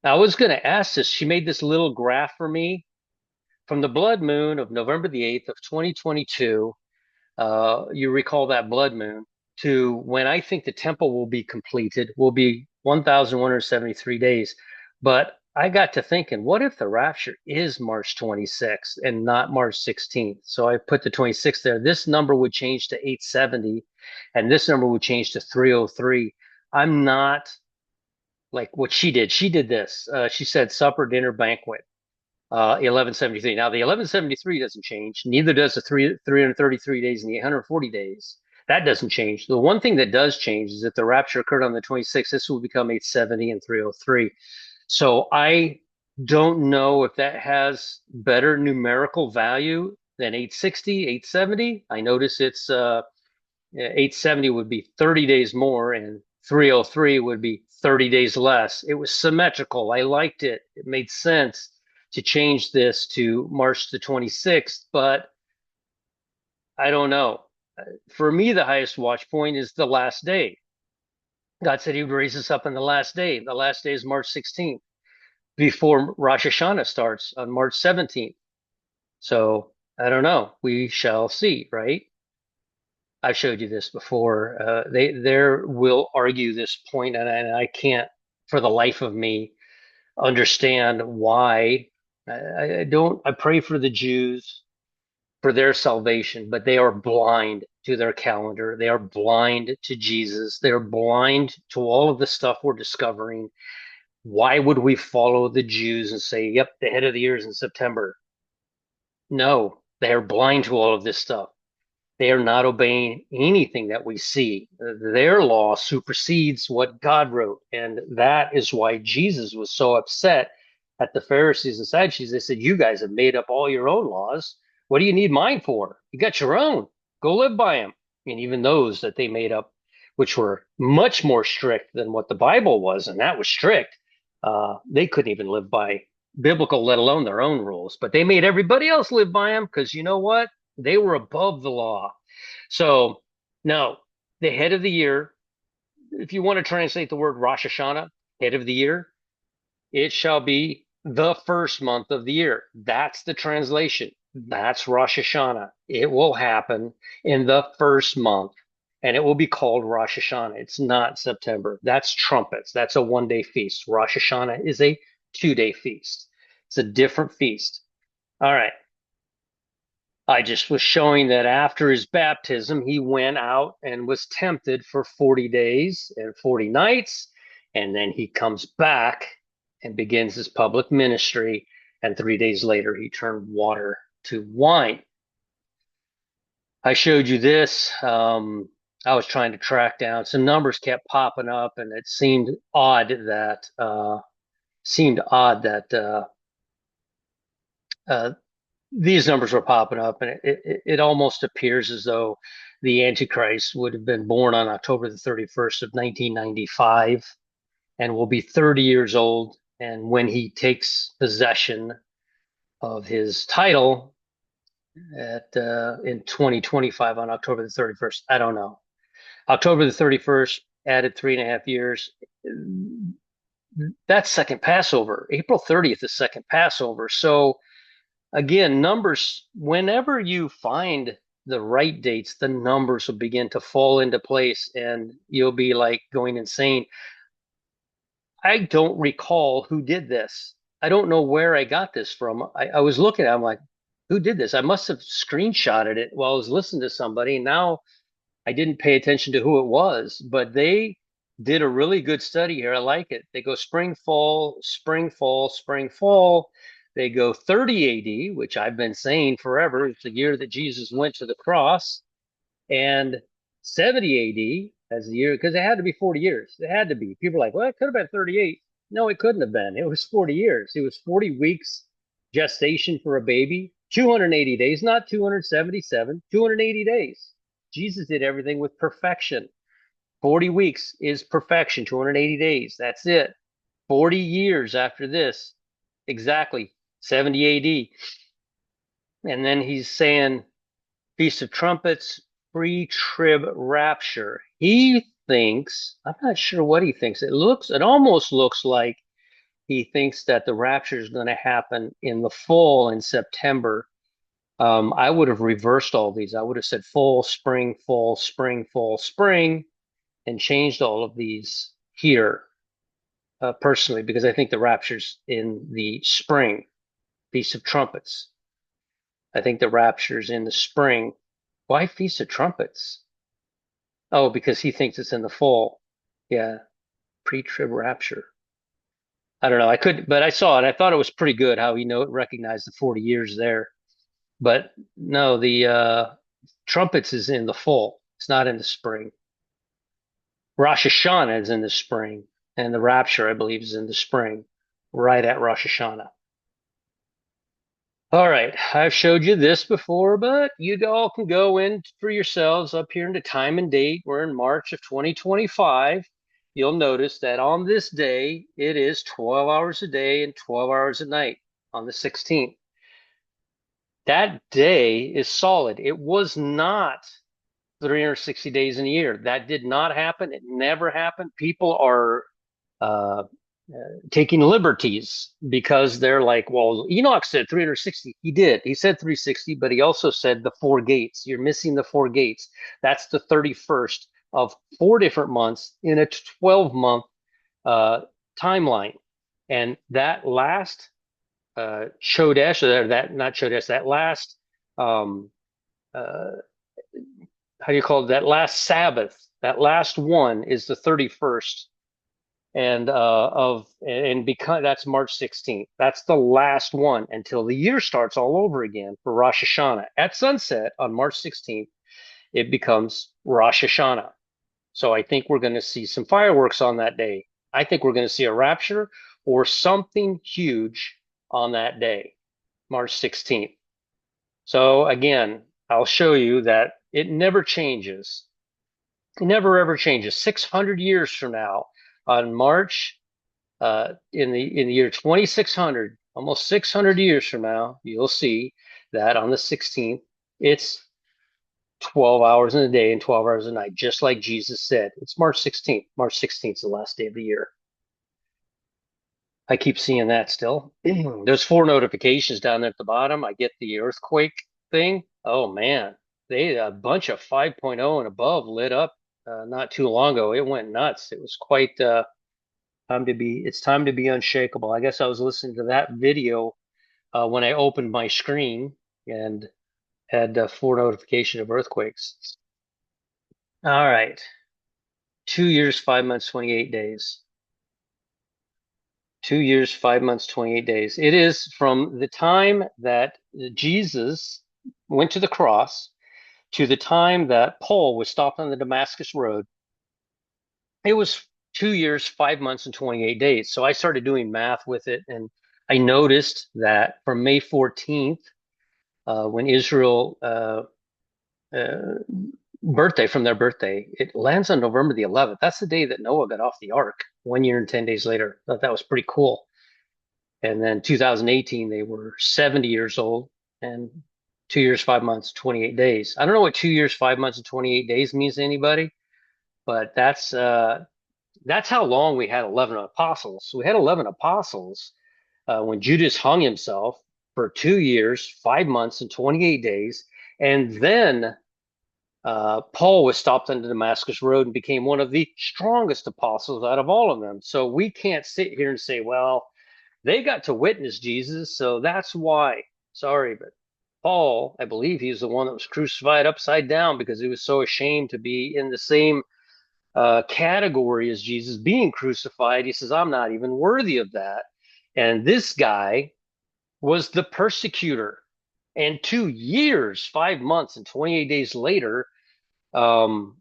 A: I was going to ask this. She made this little graph for me from the blood moon of November the 8th of 2022. You recall that blood moon to when I think the temple will be completed will be 1,173 days. But I got to thinking, what if the rapture is March 26th and not March 16th? So I put the 26th there. This number would change to 870, and this number would change to 303. I'm not like what she did. She did this. She said supper, dinner, banquet. 1173. Now the 1173 doesn't change. Neither does the 333 days and the 840 days. That doesn't change. The one thing that does change is that the rapture occurred on the 26th. This will become 870 and 303. So I don't know if that has better numerical value than 860, 870. I notice it's 870 would be 30 days more, and 303 would be 30 days less. It was symmetrical. I liked it. It made sense to change this to March the 26th, but I don't know. For me, the highest watch point is the last day. God said he would raise us up in the last day. The last day is March 16th, before Rosh Hashanah starts on March 17th. So I don't know. We shall see, right? I've showed you this before. They will argue this point, and I can't, for the life of me, understand why. I don't. I pray for the Jews for their salvation, but they are blind to their calendar. They are blind to Jesus. They are blind to all of the stuff we're discovering. Why would we follow the Jews and say, "Yep, the head of the year is in September"? No, they are blind to all of this stuff. They are not obeying anything that we see. Their law supersedes what God wrote. And that is why Jesus was so upset at the Pharisees and Sadducees. They said, "You guys have made up all your own laws. What do you need mine for? You got your own. Go live by them." And even those that they made up, which were much more strict than what the Bible was, and that was strict, they couldn't even live by biblical, let alone their own rules. But they made everybody else live by them because you know what? They were above the law. So, no, the head of the year, if you want to translate the word Rosh Hashanah, head of the year, it shall be the first month of the year. That's the translation. That's Rosh Hashanah. It will happen in the first month, and it will be called Rosh Hashanah. It's not September. That's trumpets. That's a 1 day feast. Rosh Hashanah is a 2 day feast. It's a different feast. All right. I just was showing that after his baptism, he went out and was tempted for 40 days and 40 nights. And then he comes back and begins his public ministry. And 3 days later, he turned water to wine. I showed you this. I was trying to track down some numbers kept popping up, and it seemed odd that uh, these numbers were popping up, and it almost appears as though the Antichrist would have been born on October the 31st of 1995 and will be 30 years old. And when he takes possession of his title in 2025 on October the 31st, I don't know. October the 31st added 3.5 years. That's second Passover. April 30th is second Passover. So again, numbers, whenever you find the right dates, the numbers will begin to fall into place and you'll be like going insane. I don't recall who did this. I don't know where I got this from. I was looking at it, I'm like, who did this? I must have screenshotted it while I was listening to somebody. Now I didn't pay attention to who it was, but they did a really good study here. I like it. They go spring, fall, spring, fall, spring, fall. They go 30 AD, which I've been saying forever. It's the year that Jesus went to the cross, and 70 AD as the year, because it had to be 40 years. It had to be. People are like, well, it could have been 38. No, it couldn't have been. It was 40 years. It was 40 weeks gestation for a baby, 280 days, not 277, 280 days. Jesus did everything with perfection. 40 weeks is perfection, 280 days. That's it. 40 years after this, exactly 70 AD. And then he's saying Feast of Trumpets, pre-trib rapture. He thinks, I'm not sure what he thinks. It almost looks like he thinks that the rapture is going to happen in the fall in September. I would have reversed all these. I would have said fall, spring, fall, spring, fall, spring, and changed all of these here personally, because I think the rapture's in the spring, Feast of Trumpets. I think the rapture's in the spring. Why Feast of Trumpets? Oh, because he thinks it's in the fall. Yeah, pre-trib rapture. I don't know. I could, but I saw it. I thought it was pretty good how he recognized the 40 years there. But no, the trumpets is in the fall. It's not in the spring. Rosh Hashanah is in the spring, and the rapture, I believe, is in the spring, right at Rosh Hashanah. All right, I've showed you this before, but you all can go in for yourselves up here into time and date. We're in March of 2025. You'll notice that on this day, it is 12 hours a day and 12 hours a night on the 16th. That day is solid. It was not 360 days in a year. That did not happen. It never happened. People are uh, taking liberties because they're like, well, Enoch said 360. He did. He said 360, but he also said the four gates. You're missing the four gates. That's the 31st of 4 different months in a 12-month timeline. And that last Chodesh, or that not Chodesh, that last uh, how do you call it? That last Sabbath, that last one is the 31st, and because that's March 16th. That's the last one until the year starts all over again for Rosh Hashanah. At sunset on March 16th, it becomes Rosh Hashanah. So I think we're going to see some fireworks on that day. I think we're going to see a rapture or something huge on that day, March 16th. So again, I'll show you that it never changes. It never ever changes. 600 years from now, on March, in the year 2600, almost 600 years from now, you'll see that on the 16th, it's 12 hours in a day and 12 hours a night, just like Jesus said. It's March 16th. March 16th is the last day of the year. I keep seeing that still. There's 4 notifications down there at the bottom. I get the earthquake thing. Oh man, a bunch of 5.0 and above lit up not too long ago. It went nuts. It was quite it's time to be unshakable. I guess I was listening to that video when I opened my screen, and had four notification of earthquakes. All right. 2 years, 5 months, 28 days. 2 years, 5 months, 28 days. It is from the time that Jesus went to the cross to the time that Paul was stopped on the Damascus Road. It was 2 years, 5 months, and 28 days. So I started doing math with it, and I noticed that from May 14th, when Israel uh, birthday from their birthday, it lands on November the 11th. That's the day that Noah got off the ark. 1 year and 10 days later. I thought that was pretty cool. And then 2018, they were 70 years old, and 2 years, 5 months, 28 days. I don't know what 2 years, 5 months, and 28 days means to anybody, but that's how long we had 11 apostles. So we had 11 apostles when Judas hung himself for 2 years, 5 months, and 28 days. And then Paul was stopped on the Damascus Road and became one of the strongest apostles out of all of them. So we can't sit here and say, well, they got to witness Jesus, so that's why. Sorry, but Paul, I believe he's the one that was crucified upside down because he was so ashamed to be in the same category as Jesus being crucified. He says, I'm not even worthy of that. And this guy was the persecutor. And 2 years, 5 months, and 28 days later, um,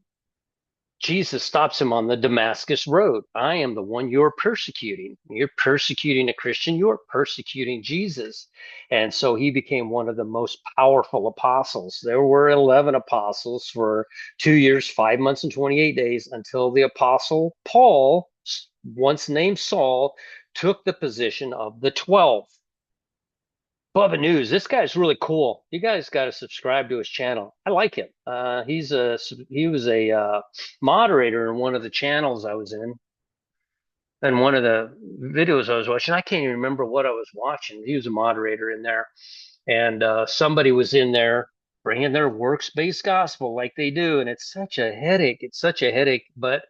A: Jesus stops him on the Damascus Road. I am the one you're persecuting. You're persecuting a Christian. You're persecuting Jesus. And so he became one of the most powerful apostles. There were 11 apostles for 2 years, 5 months, and 28 days until the apostle Paul, once named Saul, took the position of the 12. Bubba News. This guy's really cool. You guys got to subscribe to his channel. I like him. He was a moderator in one of the channels I was in, and one of the videos I was watching. I can't even remember what I was watching. He was a moderator in there, and somebody was in there bringing their works-based gospel like they do, and it's such a headache. It's such a headache, but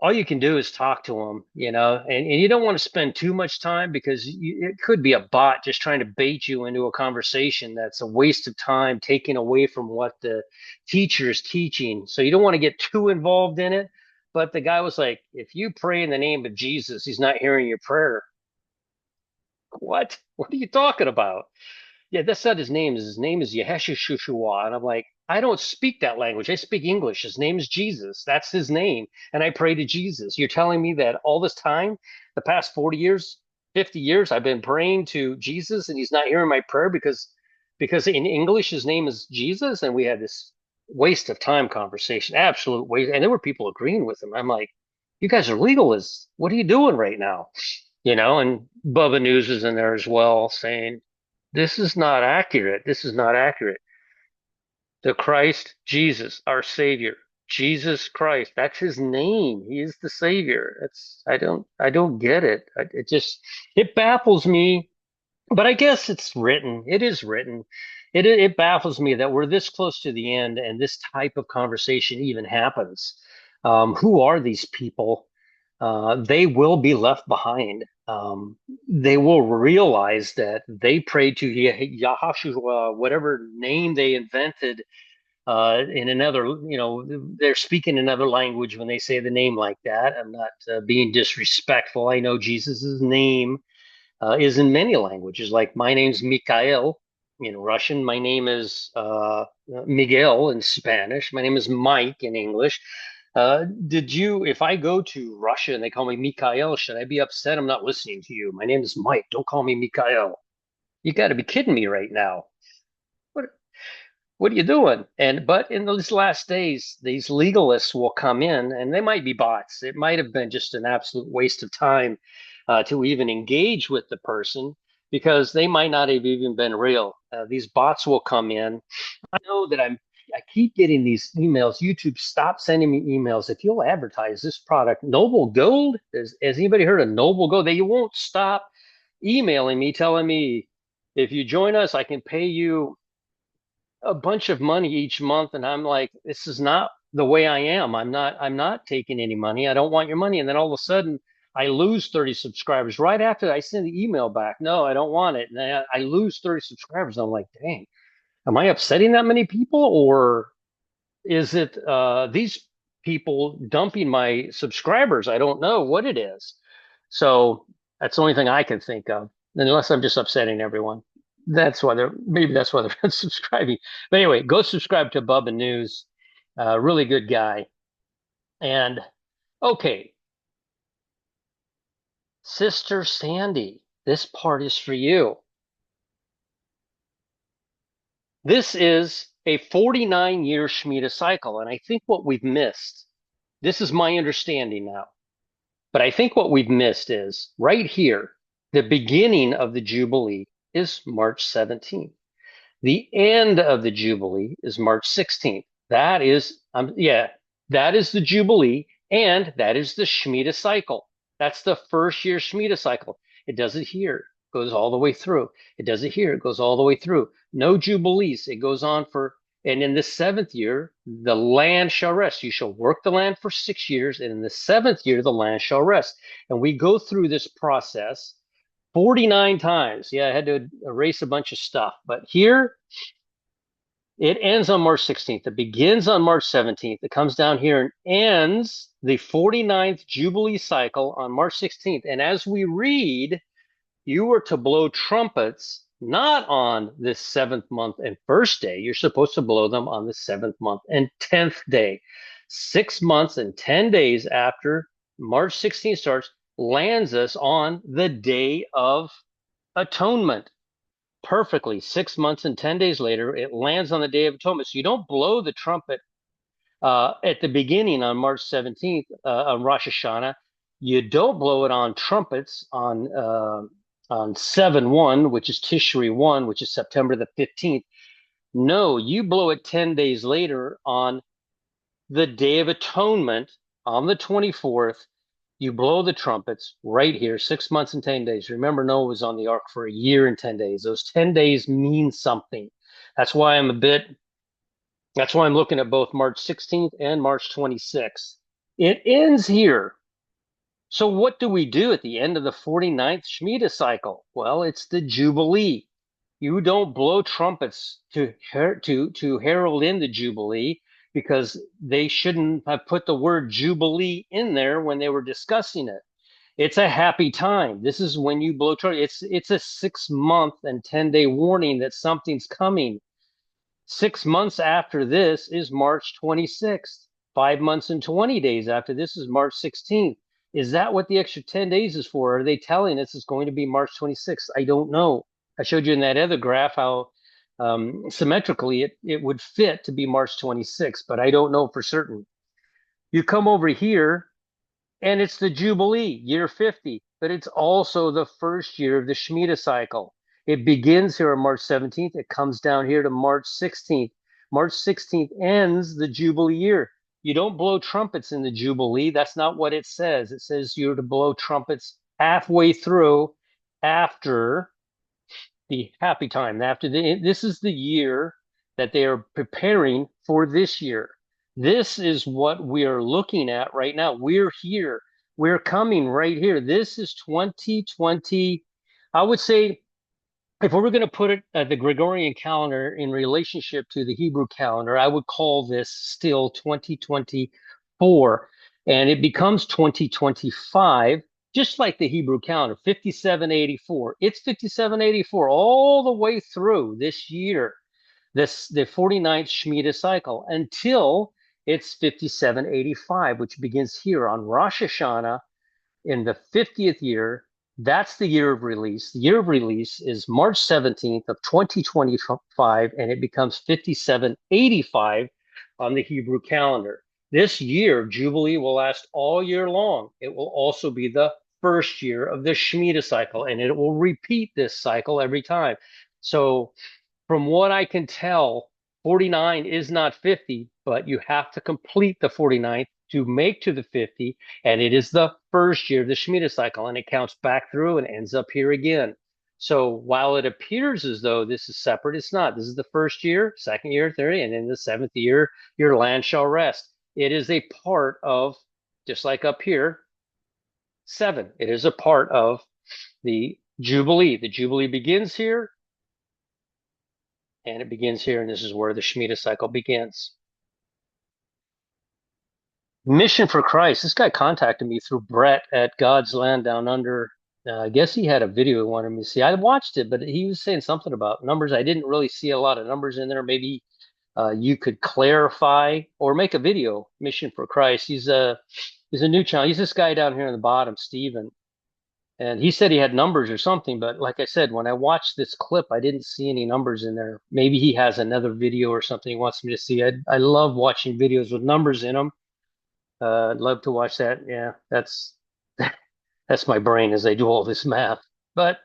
A: all you can do is talk to them, and you don't want to spend too much time because it could be a bot just trying to bait you into a conversation that's a waste of time, taking away from what the teacher is teaching. So you don't want to get too involved in it. But the guy was like, if you pray in the name of Jesus, he's not hearing your prayer. What? What are you talking about? Yeah, that's not his name. His name is Yeshua. And I'm like, I don't speak that language. I speak English. His name is Jesus. That's his name. And I pray to Jesus. You're telling me that all this time, the past 40 years, 50 years, I've been praying to Jesus and he's not hearing my prayer because in English his name is Jesus, and we had this waste of time conversation. Absolute waste. And there were people agreeing with him. I'm like, you guys are legalists. What are you doing right now? And Bubba News is in there as well saying, this is not accurate. This is not accurate. The Christ, Jesus, our Savior, Jesus Christ. That's his name. He is the Savior. I don't get it. It baffles me, but I guess it's written. It is written. It baffles me that we're this close to the end and this type of conversation even happens. Who are these people? They will be left behind. They will realize that they prayed to Yahashua, whatever name they invented, in another, they're speaking another language when they say the name like that. I'm not being disrespectful. I know Jesus's name is in many languages. Like my name's Mikhail in Russian. My name is Miguel in Spanish. My name is Mike in English. If I go to Russia and they call me Mikhail, should I be upset? I'm not listening to you. My name is Mike. Don't call me Mikhail. You got to be kidding me right now. What what are you doing? But in these last days, these legalists will come in, and they might be bots. It might have been just an absolute waste of time to even engage with the person because they might not have even been real. These bots will come in. I know that I keep getting these emails. YouTube, stop sending me emails. If you'll advertise this product, Noble Gold, has anybody heard of Noble Gold? They won't stop emailing me, telling me if you join us, I can pay you a bunch of money each month. And I'm like, this is not the way I am. I'm not taking any money. I don't want your money. And then all of a sudden I lose 30 subscribers right after I send the email back. No, I don't want it. And I lose 30 subscribers. I'm like, dang. Am I upsetting that many people, or is it these people dumping my subscribers? I don't know what it is. So that's the only thing I can think of, unless I'm just upsetting everyone. That's why they're unsubscribing. But anyway, go subscribe to Bubba News. Really good guy. And okay, Sister Sandy, this part is for you. This is a 49-year Shemitah cycle, and I think what we've missed, this is my understanding now, but I think what we've missed is right here, the beginning of the Jubilee is March 17th. The end of the Jubilee is March 16th. That is the Jubilee, and that is the Shemitah cycle. That's the first year Shemitah cycle. It does it here, goes all the way through. It does it here, it goes all the way through. No Jubilees. It goes on and in the seventh year, the land shall rest. You shall work the land for 6 years, and in the seventh year, the land shall rest. And we go through this process 49 times. Yeah, I had to erase a bunch of stuff, but here it ends on March 16th. It begins on March 17th. It comes down here and ends the 49th Jubilee cycle on March 16th. And as we read, you were to blow trumpets not on this seventh month and first day. You're supposed to blow them on the seventh month and 10th day. 6 months and 10 days after March 16th starts, lands us on the Day of Atonement. Perfectly. 6 months and 10 days later, it lands on the Day of Atonement. So you don't blow the trumpet at the beginning on March 17th on Rosh Hashanah. You don't blow it on trumpets on 7/1, which is Tishri 1, which is September the 15th. No, you blow it 10 days later on the Day of Atonement on the 24th. You blow the trumpets right here, 6 months and 10 days. Remember, Noah was on the ark for a year and 10 days. Those 10 days mean something. That's why that's why I'm looking at both March 16th and March 26th. It ends here. So what do we do at the end of the 49th Shemitah cycle? Well, it's the Jubilee. You don't blow trumpets to herald in the Jubilee, because they shouldn't have put the word Jubilee in there when they were discussing it. It's a happy time. This is when you blow trumpets. It's a 6 month and 10 day warning that something's coming. 6 months after this is March 26th. 5 months and 20 days after this is March 16th. Is that what the extra 10 days is for? Are they telling us it's going to be March 26th? I don't know. I showed you in that other graph how symmetrically it would fit to be March 26th, but I don't know for certain. You come over here, and it's the Jubilee, year 50, but it's also the first year of the Shemitah cycle. It begins here on March 17th. It comes down here to March 16th. March 16th ends the Jubilee year. You don't blow trumpets in the Jubilee. That's not what it says. It says you're to blow trumpets halfway through after the happy time. This is the year that they are preparing for this year. This is what we are looking at right now. We're here. We're coming right here. This is 2020. I would say, if we were going to put it the Gregorian calendar in relationship to the Hebrew calendar, I would call this still 2024, and it becomes 2025, just like the Hebrew calendar, 5784. It's 5784 all the way through this year, the 49th Shemitah cycle, until it's 5785, which begins here on Rosh Hashanah in the 50th year. That's the year of release. The year of release is March 17th of 2025, and it becomes 5785 on the Hebrew calendar. This year, Jubilee will last all year long. It will also be the first year of the Shemitah cycle, and it will repeat this cycle every time. So from what I can tell, 49 is not 50, but you have to complete the 49th to make to the 50, and it is the first year of the Shemitah cycle, and it counts back through and ends up here again. So while it appears as though this is separate, it's not. This is the first year, second year, third, and in the seventh year, your land shall rest. It is a part of, just like up here, 7. It is a part of the Jubilee. The Jubilee begins here. And it begins here, and this is where the Shemitah cycle begins. Mission for Christ. This guy contacted me through Brett at God's Land Down Under. I guess he had a video he wanted me to see. I watched it, but he was saying something about numbers. I didn't really see a lot of numbers in there. Maybe you could clarify or make a video. Mission for Christ. He's a new channel. He's this guy down here in the bottom, Steven. And he said he had numbers or something, but like I said, when I watched this clip, I didn't see any numbers in there. Maybe he has another video or something he wants me to see. I love watching videos with numbers in them. I'd love to watch that. Yeah, that's my brain as I do all this math. But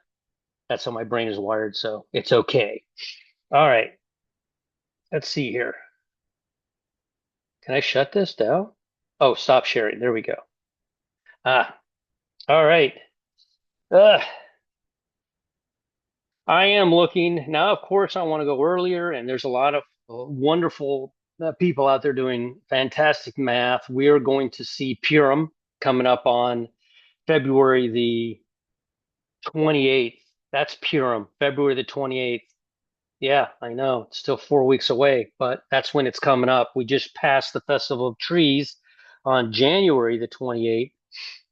A: that's how my brain is wired, so it's okay. All right, let's see here. Can I shut this down? Oh, stop sharing. There we go. Ah, all right. Uh, I am looking now. Of course, I want to go earlier, and there's a lot of wonderful people out there doing fantastic math. We are going to see Purim coming up on February the 28th. That's Purim, February the 28th. Yeah, I know. It's still 4 weeks away, but that's when it's coming up. We just passed the Festival of Trees on January the 28th.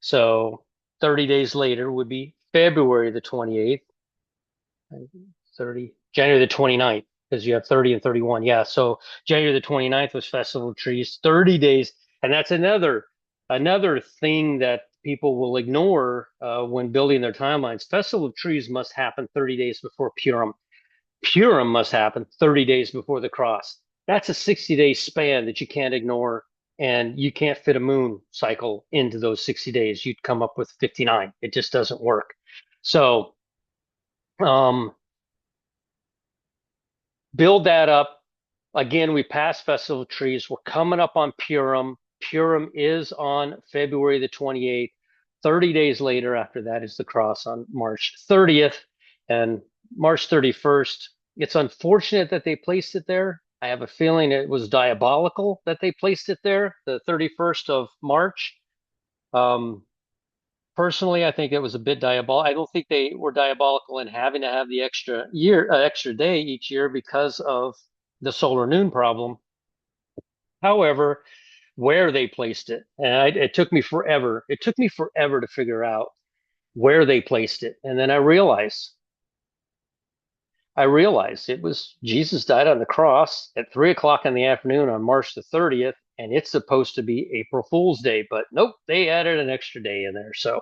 A: So 30 days later would be February the 28th. 30, January the 29th, because you have 30 and 31. Yeah. So January the 29th was Festival of Trees, 30 days. And that's another thing that people will ignore when building their timelines. Festival of Trees must happen 30 days before Purim. Purim must happen 30 days before the cross. That's a 60-day span that you can't ignore. And you can't fit a moon cycle into those 60 days. You'd come up with 59. It just doesn't work. So, um, build that up. Again, we passed Festival of Trees. We're coming up on Purim. Purim is on February the 28th. 30 days later, after that, is the cross on March 30th and March 31st. It's unfortunate that they placed it there. I have a feeling it was diabolical that they placed it there, the 31st of March. Um, Personally, I think it was a bit diabolical. I don't think they were diabolical in having to have the extra day each year because of the solar noon problem. However, where they placed it, and it took me forever. It took me forever to figure out where they placed it, and then I realized it was Jesus died on the cross at 3 o'clock in the afternoon on March the 30th, and it's supposed to be April Fool's Day, but nope, they added an extra day in there. So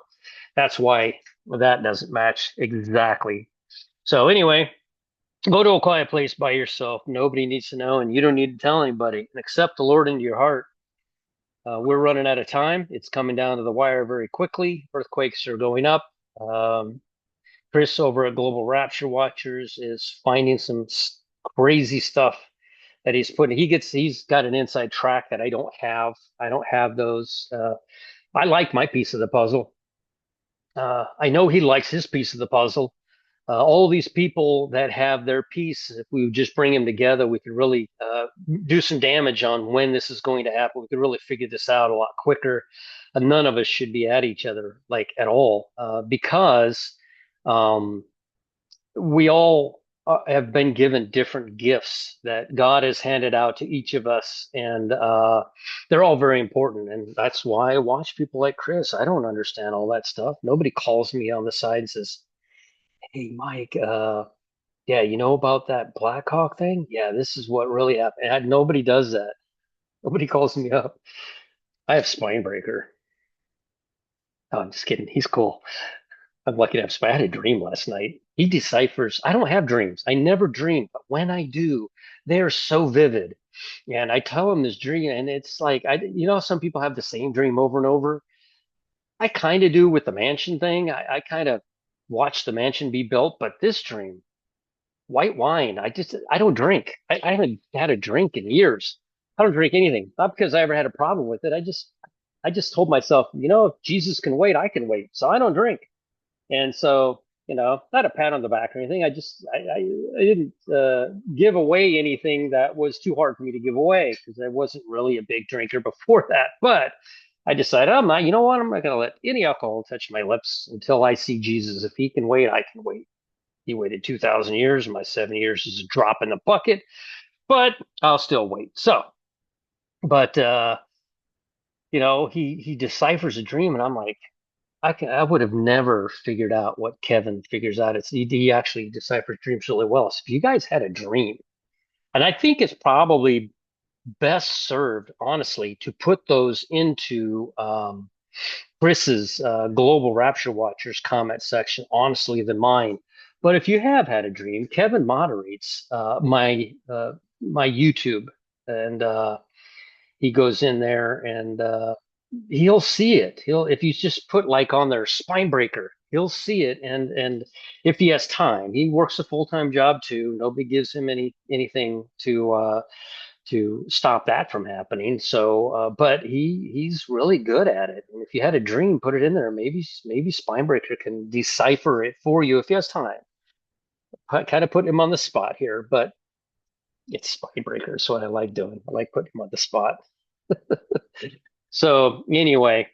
A: that's why that doesn't match exactly. So anyway, go to a quiet place by yourself. Nobody needs to know, and you don't need to tell anybody. And accept the Lord into your heart. We're running out of time. It's coming down to the wire very quickly. Earthquakes are going up. Um, Chris over at Global Rapture Watchers is finding some crazy stuff that he's putting. He's got an inside track that I don't have. I don't have those. I like my piece of the puzzle. I know he likes his piece of the puzzle. All these people that have their piece, if we would just bring them together, we could really do some damage on when this is going to happen. We could really figure this out a lot quicker. None of us should be at each other like at all because um, we all have been given different gifts that God has handed out to each of us, and they're all very important. And that's why I watch people like Chris. I don't understand all that stuff. Nobody calls me on the side and says, "Hey, Mike, yeah, you know about that Black Hawk thing? Yeah, this is what really happened." Nobody does that. Nobody calls me up. I have Spinebreaker. Oh, I'm just kidding. He's cool. I'm lucky to have I had a dream last night. He deciphers. I don't have dreams. I never dream, but when I do, they are so vivid. And I tell him this dream, and it's like some people have the same dream over and over. I kind of do with the mansion thing. I kind of watch the mansion be built, but this dream, white wine. I don't drink. I haven't had a drink in years. I don't drink anything. Not because I ever had a problem with it. I just told myself, if Jesus can wait, I can wait. So I don't drink. And so, not a pat on the back or anything. I didn't give away anything that was too hard for me to give away because I wasn't really a big drinker before that. But I decided, I'm not, you know what? I'm not going to let any alcohol touch my lips until I see Jesus. If he can wait, I can wait. He waited 2,000 years. My 7 years is a drop in the bucket, but I'll still wait. So, but he deciphers a dream, and I'm like, I would have never figured out what Kevin figures out. He actually deciphers dreams really well. So if you guys had a dream, and I think it's probably best served, honestly, to put those into Chris's Global Rapture Watchers comment section, honestly, than mine. But if you have had a dream, Kevin moderates my YouTube, and he goes in there and he'll see it. He'll if you just put like on their spine breaker, he'll see it. And if he has time, he works a full-time job too. Nobody gives him anything to stop that from happening. So, but he's really good at it. And if you had a dream, put it in there. Maybe Spinebreaker can decipher it for you if he has time. Kind of put him on the spot here, but it's Spinebreaker. It's what I like doing. I like putting him on the spot. So anyway,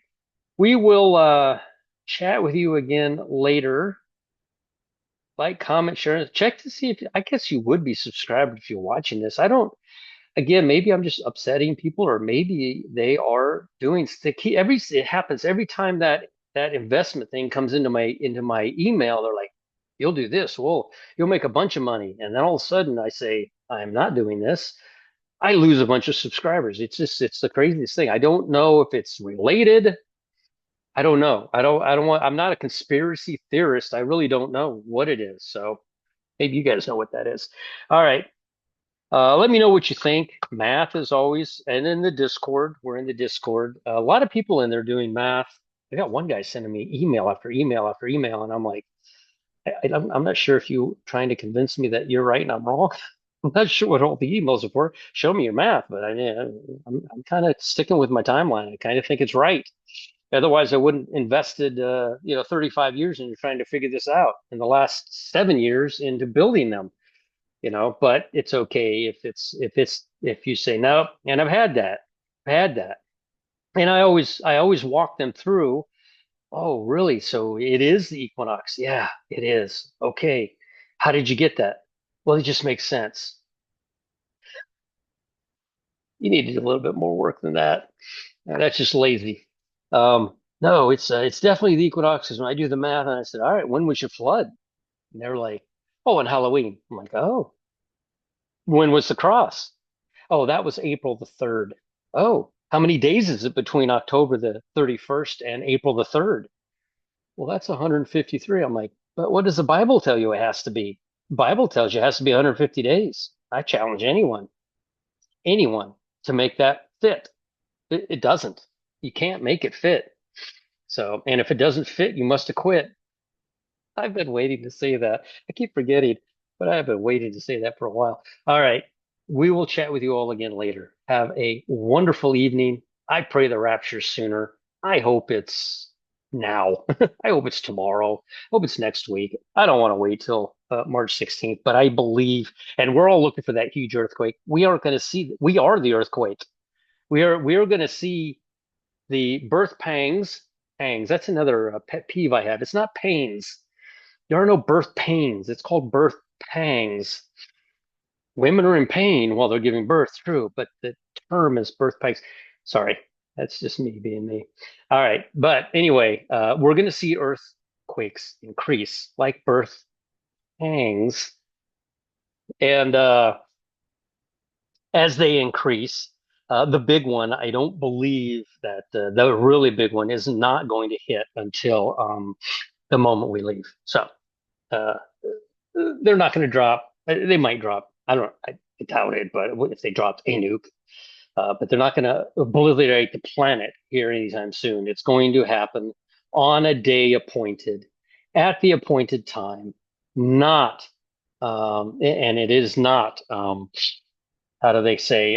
A: we will chat with you again later. Like, comment, share, check to see if I guess you would be subscribed if you're watching this. I don't. Again, maybe I'm just upsetting people, or maybe they are doing sticky. It happens every time that investment thing comes into my email. They're like, "You'll do this. Well, you'll make a bunch of money," and then all of a sudden, I say, "I'm not doing this." I lose a bunch of subscribers. It's the craziest thing. I don't know if it's related. I don't know. I don't want. I'm not a conspiracy theorist. I really don't know what it is. So maybe you guys know what that is. All right. Let me know what you think. Math is always, and in the Discord, we're in the Discord. A lot of people in there doing math. I got one guy sending me email after email after email, and I'm like, I'm not sure if you trying to convince me that you're right and I'm wrong. I'm not sure what all the emails are for. Show me your math, but I'm kind of sticking with my timeline. I kind of think it's right. Otherwise, I wouldn't invested 35 years into trying to figure this out, in the last 7 years into building them. But it's okay if you say no. And I've had that, and I always walk them through. Oh, really? So it is the equinox? Yeah, it is. Okay. How did you get that? Well, it just makes sense. You need to do a little bit more work than that. That's just lazy. No, it's definitely the equinoxes. When I do the math, and I said, all right, when was your flood? And they're like, oh, on Halloween. I'm like, oh, when was the cross? Oh, that was April the 3rd. Oh, how many days is it between October the 31st and April the 3rd? Well, that's 153. I'm like, but what does the Bible tell you it has to be? Bible tells you it has to be 150 days. I challenge anyone to make that fit. It doesn't. You can't make it fit. So, and if it doesn't fit, you must have quit. I've been waiting to say that. I keep forgetting, but I've been waiting to say that for a while. All right. We will chat with you all again later. Have a wonderful evening. I pray the rapture's sooner. I hope it's now. I hope it's tomorrow. I hope it's next week. I don't want to wait till March 16th, but I believe, and we're all looking for that huge earthquake. We aren't going to see, we are the earthquake. We are going to see the birth pangs. Pangs. That's another pet peeve I have. It's not pains. There are no birth pains. It's called birth pangs. Women are in pain while they're giving birth, true, but the term is birth pangs. Sorry, that's just me being me. All right, but anyway, we're going to see earthquakes increase like birth pangs, and as they increase, the big one, I don't believe that the really big one is not going to hit until the moment we leave. So. Uh, they're not going to drop. They might drop. I don't. I doubt it. But if they dropped a nuke, but they're not going to obliterate the planet here anytime soon. It's going to happen on a day appointed, at the appointed time. Not, and it is not. How do they say?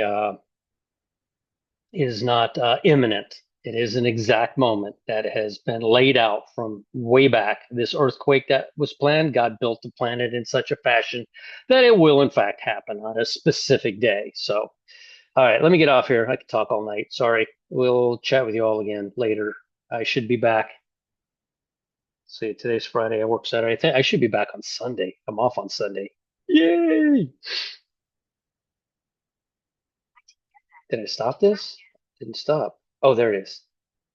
A: Is not imminent. It is an exact moment that has been laid out from way back. This earthquake that was planned, God built the planet in such a fashion that it will, in fact, happen on a specific day. So, all right, let me get off here. I could talk all night. Sorry. We'll chat with you all again later. I should be back. See, today's Friday. I work Saturday. I think I should be back on Sunday. I'm off on Sunday. Yay! Did I stop this? Didn't stop. Oh, there it is.